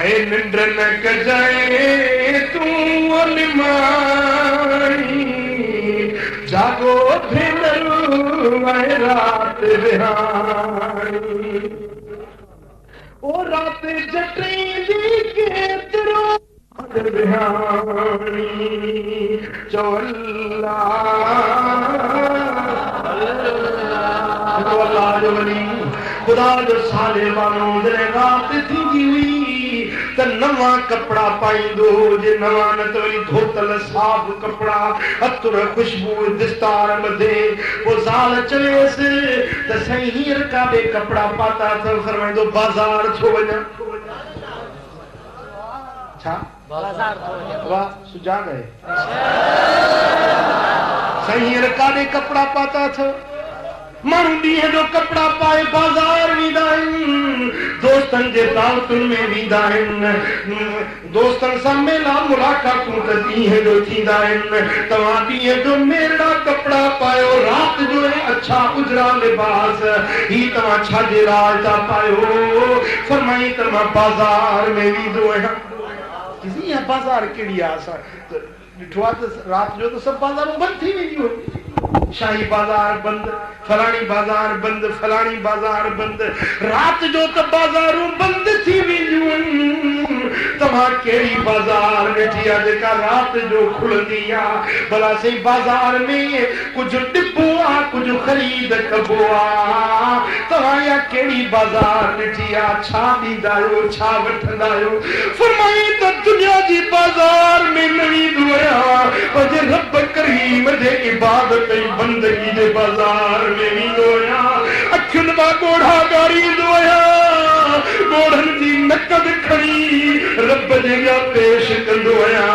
ऐं निंड न कजाए तूं निमाणी जागो भेनरू ऐं राति बिहाणी ओ राति जटींदी केतिरो बिहाणी चओ अल्लाह जो वली खुदा जो साले मानो जॾहिं राति थींदी हुई त नवां कपिड़ा पाईंदो जे नवां न त वरी धोतल साफ़ कपिड़ा अतुर ख़ुशबू दिस्तार ॿधे पोइ ज़ाल चवेसि त साईं हींअर काॾे कपिड़ा पाता अथव फरमाईंदो बाज़ार छो वञा छा बाजार तो वाह सुजा गए सही काॾे कपड़ा पाता था माण्हू ॾींहं जो कपड़ा पाए बाज़ार वेंदा आहिनि दोस्तनि जे दावतुनि में वेंदा आहिनि दोस्तनि सां मेला मुलाक़ातूं त ॾींहं जो थींदा आहिनि तव्हां ॾींहं जो मेड़ा कपड़ा पायो राति जो अच्छा उजरा लिबास ही तव्हां छाजे राज था पायो फरमाई त मां बाज़ार में वेंदो आहियां किसी यहाँ बाज़ार कहिड़ी आहे असां ॾिठो आहे त राति जो त सभु बाज़ारूं बंदि थी वेंदियूं आहिनि शाही बाजार बंद फलानी बाजार बंद फलानी बाजार बंद रात जो तो बाजारूं बंद थी वेंदियूं तव्हां कहिड़ी बाजार वेठी आहे जेका रात जो खुलंदी आहे भला सही बाजार में कुछ डिपो आहे कुछ खरीद कबो आहे तव्हां या कहिड़ी बाजार वेठी आहे छा ॾींदा आहियो छा वठंदा आहियो फरमाई त दुनिया जी बाजार में न वेंदो आहियां पर रब करीम जे इबादत बंदगी जे बाजार में वेंदो आहियां अखियुनि मां ॻोढ़ा ॻारींदो आहियां ॻोढ़नि जी नक़द खणी रब जे अॻियां पेश कंदो आहियां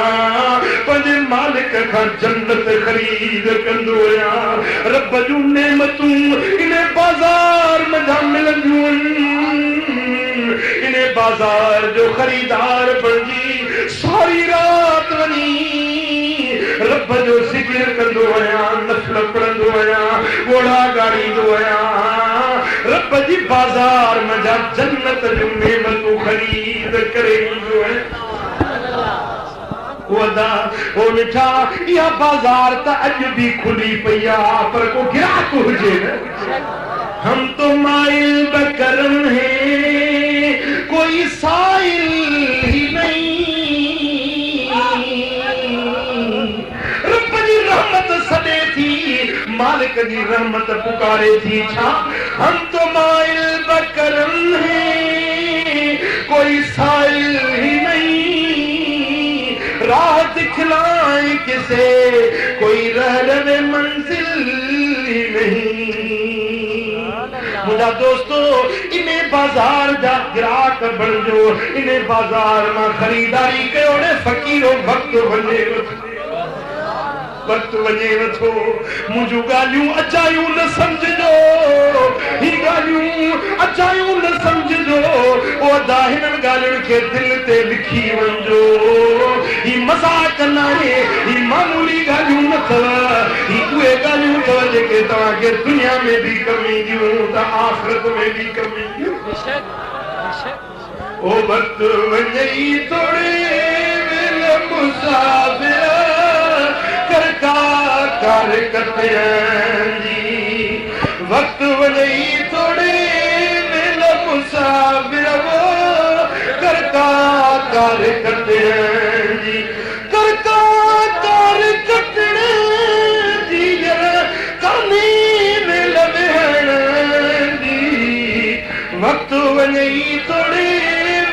पंहिंजे मालिक खां जन्नत ख़रीद कंदो आहियां रब जूं नेमतूं इन बाज़ार में मिलंदियूं आहिनि इन बाज़ार जो ख़रीदार बणिजी सारी रात वञी रब जो ज़िक्र कंदो आहियां नफ़ल पढ़ंदो आहियां ॻोढ़ा ॻारींदो आहियां रब जी बाज़ार में जा जन्नत जूं नेमतूं ख़रीद करे ईंदो आहियां ओ मिठा इहा बाज़ार त अॼु बि खुली पई आहे पर को गिराक हुजे न हम तो माइल बकरम है कोई साइल ही नहीं रहमत सॾे थी मालिक जी रहमत पुकारे थी छा हम तो माइल बकरम है कोई साइल ही नहीं राह दिखलाए किसे कोई रह रवे मंजिल ही नहीं मुझा दोस्तों इन्हें बाजार जा गिराक बणजो इन्हें बाजार में खरीदारी कयो ने फकीरो वक्त वञे नथो मुंहिंजूं ॻाल्हियूं अचायूं न सम्झजो ही ॻाल्हियूं अचायूं न सम्झजो ओ अदा हिननि ॻाल्हियुनि खे दिलि ते लिखी वञिजो ही मज़ाक न आहे ही मामूली ॻाल्हियूं न अथव ही उहे ॻाल्हियूं अथव जेके तव्हांखे दुनिया में बि कम ईंदियूं त आख़िरत में बि कम ईंदियूं ओ वक्त वञई थोरे दिल मुसाफ़िर कर करते जी वक्त वही थोड़े दिल मुसाफिर वो करता कार करते जी करता कार करते जी करनी मिल जी वक्त वही थोड़े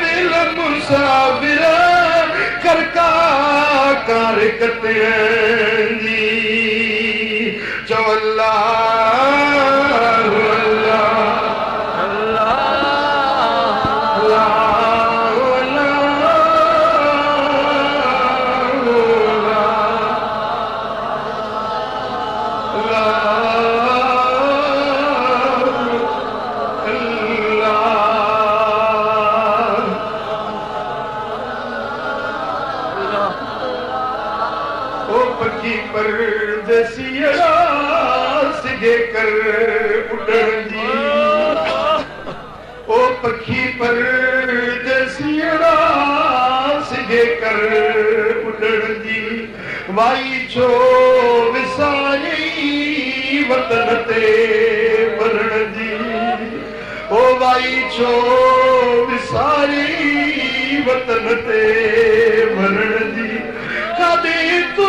दिल मुसाफिर करता कार करते जी परदेसिया सिगे कर उड़न जी ओ पखी परदेसिया सिगे कर उड़न जी वाई छो विसाई वतन ते वरण जी ओ वाई छो विसाई वतन ते वरण जी कदे तू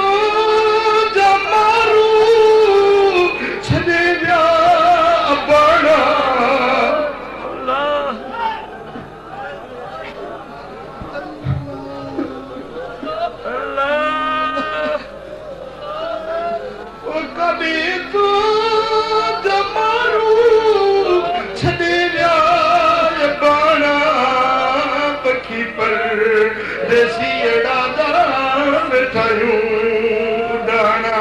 देसी वेठायूं डाना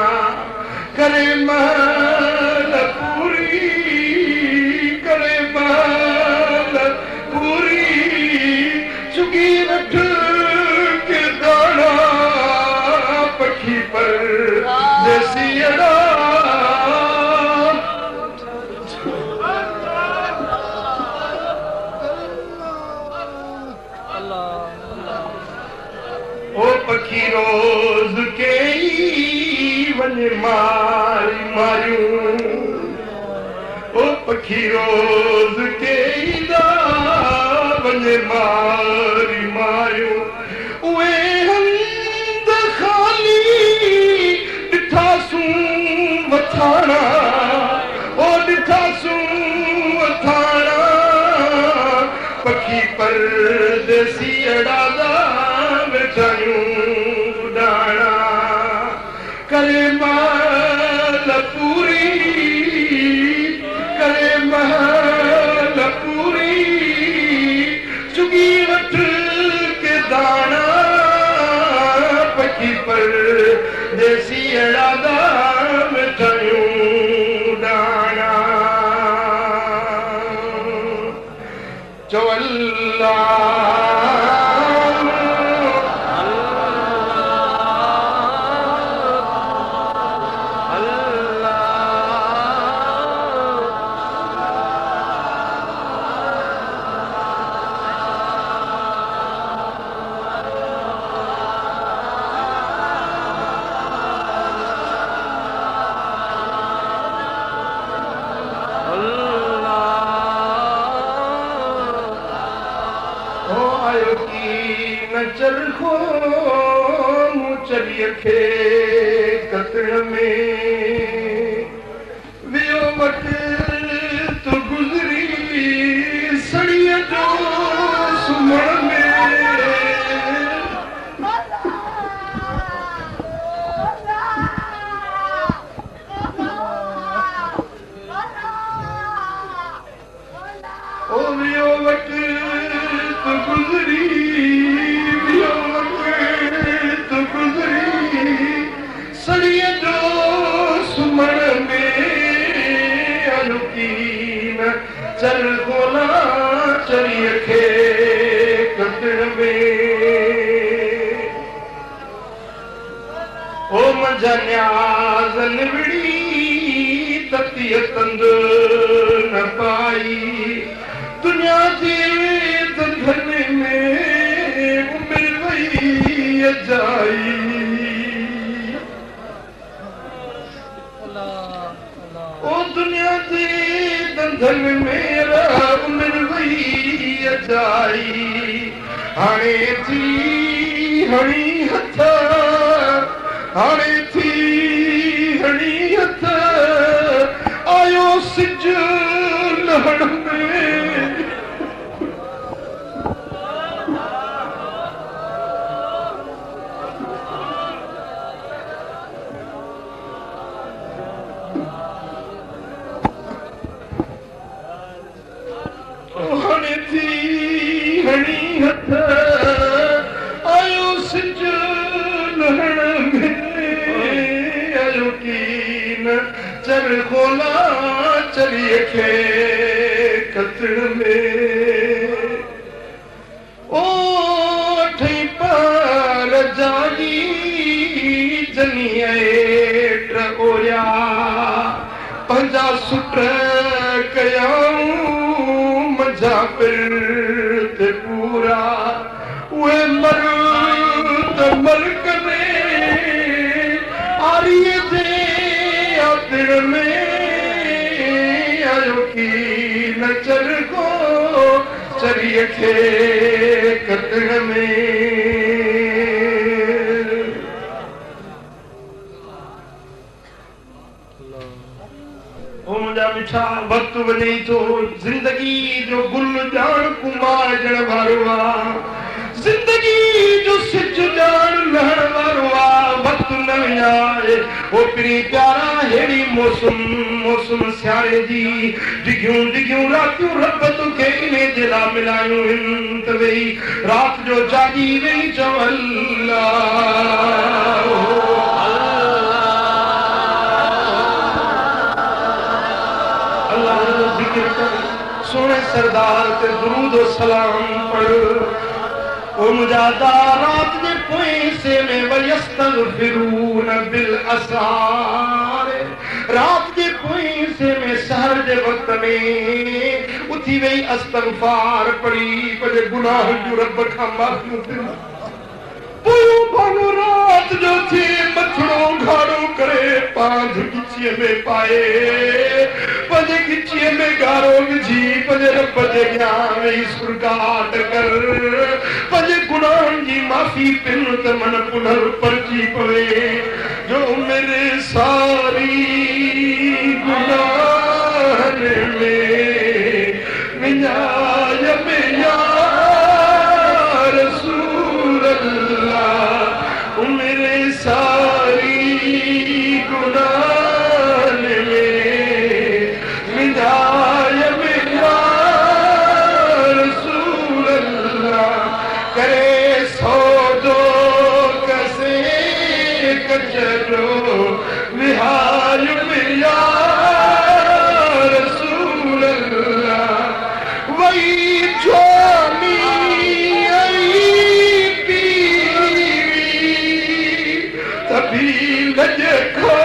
करे महल पूरी करे महल पूरी चुगी वठ के दाना पखी पर देसी अड़ा ओ पखी रोज के वने मारी मारियूं ओ पखी रोज के वने मारी मारियूं उहे हंद खाली ॾिठासूं वथाणा ओ ॾिठासूं वथाणा पखी परदेसी अड़ादा वेठायूं डाना करे महल पूरी करे महल पूरी चुगी वठ के दाना पखी परदेसी अड़ादा वेठायूं डाना चो अल्लाह चरखो चलिए खे कतण में वियो वट तो गुज़री सड़ीअ जो सुम्हण में ओ वियो वट तो गुज़री सड़ीअ जो सुम्हण में अलुकीन चल कोला चरीअ खे कतण में ओ मुंहिंजा न्याज़ निवड़ी ततीअ तंद न पाई दुनिया जे दंधन में उमिरि वई अजाई ओ दुनिया जे दंधन मेरा उमिरि वई अजाई हाणे थी हणी हथ हाणे थी हणी हथ आयो सिज लहण में हणी हथ आयो सिज लहण में आयो कीन चर खोला चरीअ खे कतण में ओ अठई पार जागी जनी हेठ ओया पंहिंजा सुट कयाऊं मजा पिर्त पूरा उहे मर त मर करे आरीअ जे आदिर में आयो की न चर को चरीअ खे कतण में मिठा वक्त वञे थो ज़िंदगी जो गुल ॼाण कुमार ॼण वारो आहे ज़िंदगी जो सिज ॼाण लहण वारो आहे वक्त न आहे ओ पिरी प्यारा हेड़ी मौसम सियारे जी डिघियूं रातियूं रब तोखे इने जे लाइ मिलायूं हिन त वेही राति जो जागी वेही चओ अल्लाह सरदार ते दुरूद व सलाम पढ़ ओ मुजादा रात जे पोइसे में वयस्तगफिरून बिल असार रात जे पोइसे में सहर जे वक्त में उथी वई अस्तगफार पढ़ी पंहिंजे गुनाह जो रब खां माफ़ी पोयो पानो रात जो थे मथड़ो घाड़ो करे पांध गिचीअ में पाए पंहिंजे गिचीअ में गारो विझी पंहिंजे रब जे अॻियां वेही सुरगाट कर पंहिंजे गुनाहनि जी माफ़ी पिन त मन पुनर परची पवे जो मेरे सारी गुनाहनि में विञाय में या रसूल अल्लाह मेरे सारी गुनाहनि में विञाय में या रसूल अल्लाह करे सौदो कसे कचरो विहार में या रसूल अल्लाह वही जोनी तभी लज खो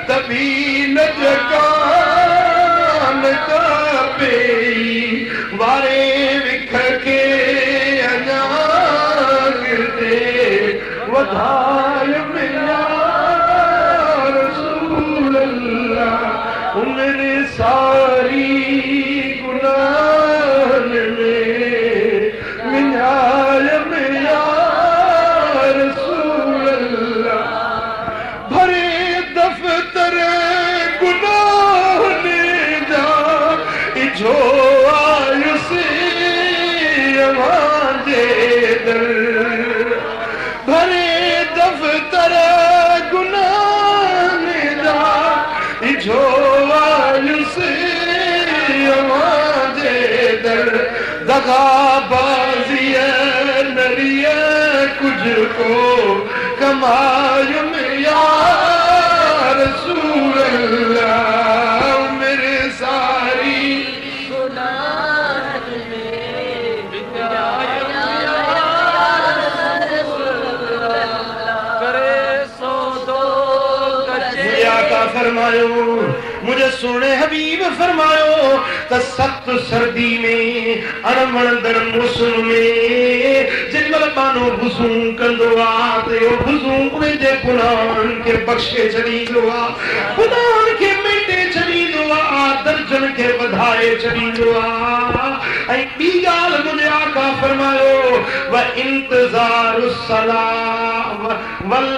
तभी लज कान कापे वारे विख के अञा गिरदे वधाय मिला रसूल अल्लाह उम्र सारी गुनाहनि में विञाय मिला रसूल अल्लाह भरे दफ्तर गुनाहनि जा इजो आयुसि अवांजे दर भरे दफ्तर गुनाहनि जा इजो आयुसि अवांजे दर दगाबाज़ीअ नरीअ कुझ को कमाय में या रसूल अल्लाह मेरे सारी गुनाहनि में विञाय करे सौदो कचे आका फरमायो मुझे सोने हबीब फरमायो त सख्त सर्दी में अणवणंदड़ मौसम में जिनमल बानो वुज़ू कंदो आ ते ओ वुज़ू उन जे गुनाहनि खे बख़्शे छॾींदो आ गुनाहनि खे मेटे छॾींदो आ दर्जन खे वधाए छॾींदो आ ऐं ॿी ॻाल्हि मुंहिंजे आका फरमायो व इंतज़ारु सलाह वल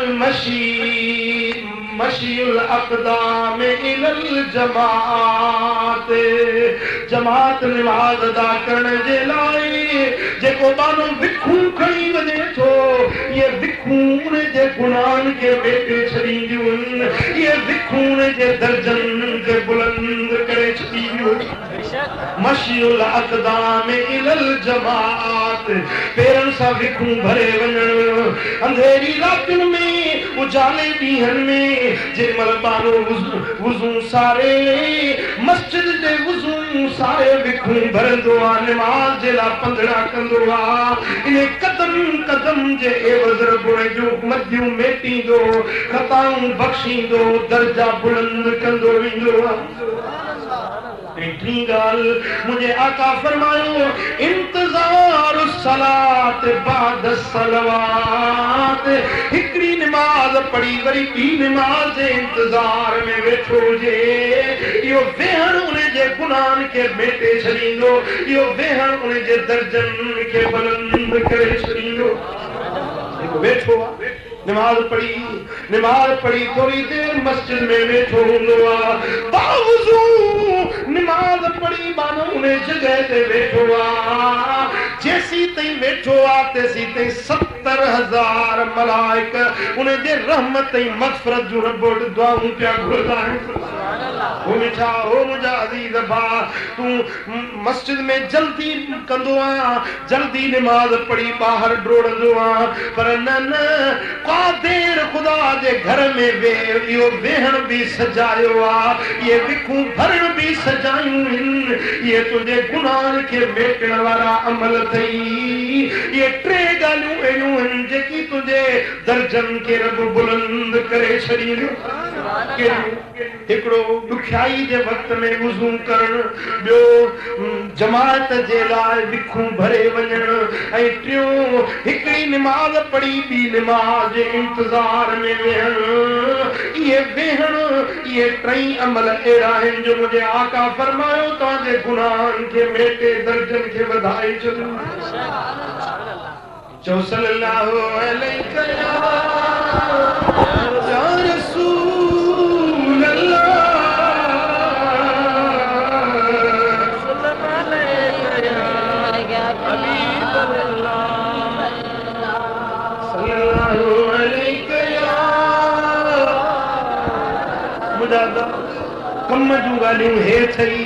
मशील अक़दाम इलल जमात जमात नमाज़ अदा करण जे लाइ जेको बानो विखूं खणी वञे थो इहे विखूं उन जे गुनाहनि खे मेटे छॾींदियूं आहिनि इहे विखूं उन जे दर्जनि खे बुलंद करे छॾींदियूं मशील अक़दाम इलल जमात पेरनि सां विखूं भरे वञण अंधेरी रातियुनि में उजाले ॾींहंनि में जेमल बानो वुज़ू सारे मस्जिद जे वुज़ू सारे विखूं भरंदो आ नमाज़ जे लाइ पंधड़ा कंदो आ इन कदम कदम जे एवज़ रब जूं मदियूं मेटींदो खताऊं बख़्शींदो दर्जा बुलंद कंदो वेंदो आ टी ॻाल्हि मुंहिंजे आका फरमायो इंतज़ार सलात बाद सलवात हिकिड़ी निमाज़ पढ़ी वरी ॿी निमाज़ जे इंतज़ार में वेठो हुजे इहो वेहण उन जे गुनाहनि खे मेटे छॾींदो इहो वेहण उन जे दर्जनि खे बुलंद करे छॾींदो वेठो आहे नमाज पढ़ी थोड़ी देर मस्जिद में वेठो हूंदो आ बावजू नमाज पढ़ी मानो उन जगह ते वेठो आ जेसी ताईं वेठो आ तेसी ताईं 70,000 मलाइक उन जे रहमत ऐं मग़फ़िरत जूं रब वटि दुआऊं पिया घुरंदा आहिनि हो मिठा हो मुझा अजीज भा तू मस्जिद में जल्दी कंदो आ जल्दी नमाज पढ़ी बाहर डोड़ंदो आ पर न न का देर खुदा जे घर में वे यो वेहण भी सजायो आ ये विखूं भरण भी सजायूं ये तुझे गुनाह के मेटण वाला अमल थई ये टे गालियूं एड़ियूं जेकी तुझे दर्जन के रब बुलंद करे छड़ियूं हिकड़ो दुखियाई जे वक्त में वुज़ू करण ॿियो जमात जे लाइ विखूं भरे वञण ऐं टियों हिकिड़ी निमाज़ पढ़ी ॿी निमाज़ जे इंतज़ार में वेहण इहे वेहण इहे टई अमल अहिड़ा आहिनि जो मुंहिंजे आका फरमायो तव्हांजे गुनाहनि खे मेटे दर्जन खे वधाए छॾियो चओ सल्लल्लाहु अलैहि या रसूल अल्लाह कम जूं ॻाल्हियूं हे थई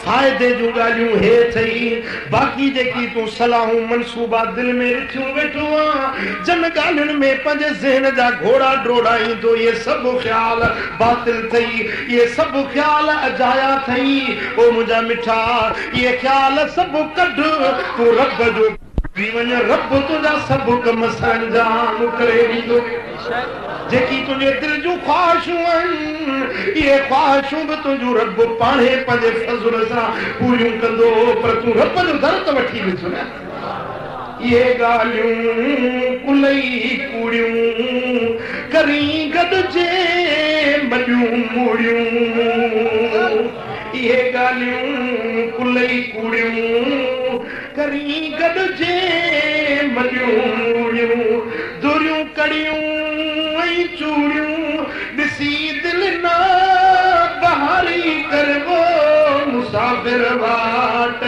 फ़ाइदे जूं ॻाल्हियूं हे थई बाक़ी जेकी तूं सलाहूं मनसूबा दिल में रखियूं वेठो आहीं जन ॻाल्हियुनि में पंहिंजे ज़हन जा घोड़ा डोड़ाईंदो ये सभु ख़्याल बातिल थई ये सभु ख़्याल अजाया थई ओ मुंहिंजा मिठा ये ख़्याल सभु कढ तूं रब जो वञ रब तुंहिंजा सभु कम सरंजाम करे ॾींदो जेकी तुंहिंजे दिल जूं ख़्वाहिशूं आहिनि इहे ख़्वाहिशूं बि तुंहिंजूं रब पाणे पंहिंजे फज़ल सां पूरियूं कंदो पर तूं रब जो दर त वठी ॾिसो न इहे ॻाल्हियूं कुलई कूड़ियूं करी गॾिजे मॾियूं मूड़ियूं इहे ॻाल्हियूं कुलई कूड़ियूं करी गॾिजे मॾियूं मूड़ियूं दुरियूं कड़ियूं चूड़ियूं ॾिसी दिल न बहारी करबो मुसाफ़िर वाट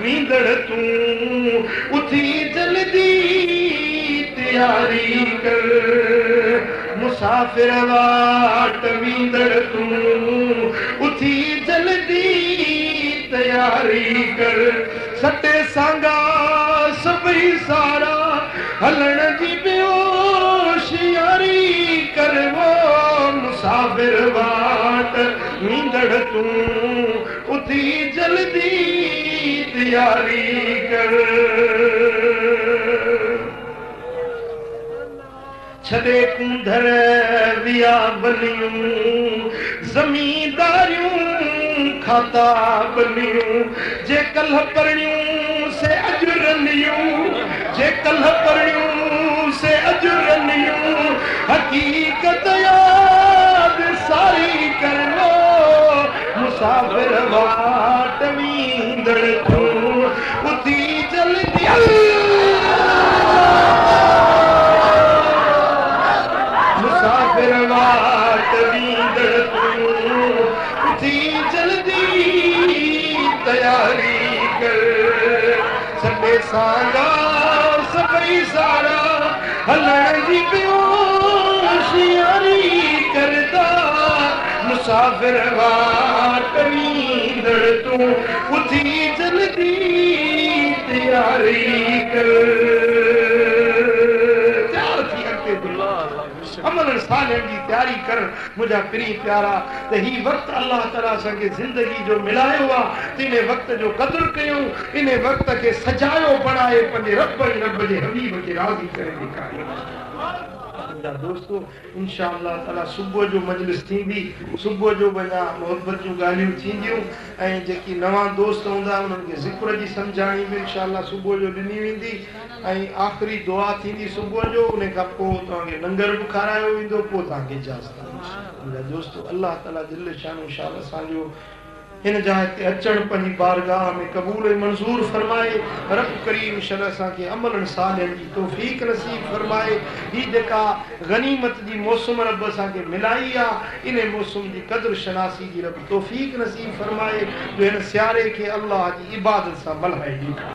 वींदड़ तूं उथी जल्दी तैयारी कर मुसाफ़िर वाट वींदड़ तूं उथी जल्दी तैयारी कर सटे सांगा सभई सारा हलण जी बेहोशियारी करवो मुसाफ़िर वाट वींदड़ तूं उथी जल्दी तैयारी कर छॾे कुंधर विया बनियूं ज़मींदारियूं खाता बनियूं जे कल्ह परणियूं से अॼु रनियूं जे कल्ह परणियूं से अॼु रनियूं हकीकत याद सारी कर लो मुसाफ़िर वाट वींदड़ तूं उथी जल्दी मुसाफ़िर वाट वींदड़ तूं उथी जल्दी तैयारी कर सभे सांगा सभई सारा हलण जी बेहोशियारी करदा मुसाफ़िर वाट वींदड़ तूं उथी जल्दी तैयारी कर अमल सालनि जी तैयारी कर मुंहिंजा प्री प्यारा त ही वक़्त अल्लाह ताला असांखे ज़िंदगी जो मिलायो आहे इन वक़्त जो क़दुरु कयूं इन वक़्त खे सजायो बणाए पंहिंजे रब जे हबीब खे राज़ी करे ॾेखारियो दोस्तों इंशाअल्लाह ताला सुबुह जो मजलिस थींदी सुबुह जो वञा मोहब्बत जूं ॻाल्हियूं थींदियूं ऐं जेकी नवां दोस्त हूंदा उन्हनि खे ज़िक्र जी सम्झाणी बि इंशाअल्लाह सुबुह जो ॾिनी वेंदी ऐं आख़िरी दुआ थींदी सुबुह जो उन खां पोइ तव्हांखे लंगर बि खारायो वेंदो पोइ तव्हांखे इजाज़त मुंहिंजा दोस्तो अल्लाह ताला दिल शान शान असांजो हिन जाइ ते अचण पंहिंजी बारगाह में क़बूल ऐं मंज़ूर फरमाए रब करीम शल असांखे अमलनि सालनि जी तौफ़ीक़ नसीब फरमाए ही जेका गनीमत जी मौसम रब असांखे मिलाई आहे इन मौसम जी क़द्र शनासी जी रब तौफ़ीक़ नसीब फरमाए जो हिन सियारे खे अल्लाह जी इबादत सां मल्हाए ॾींदा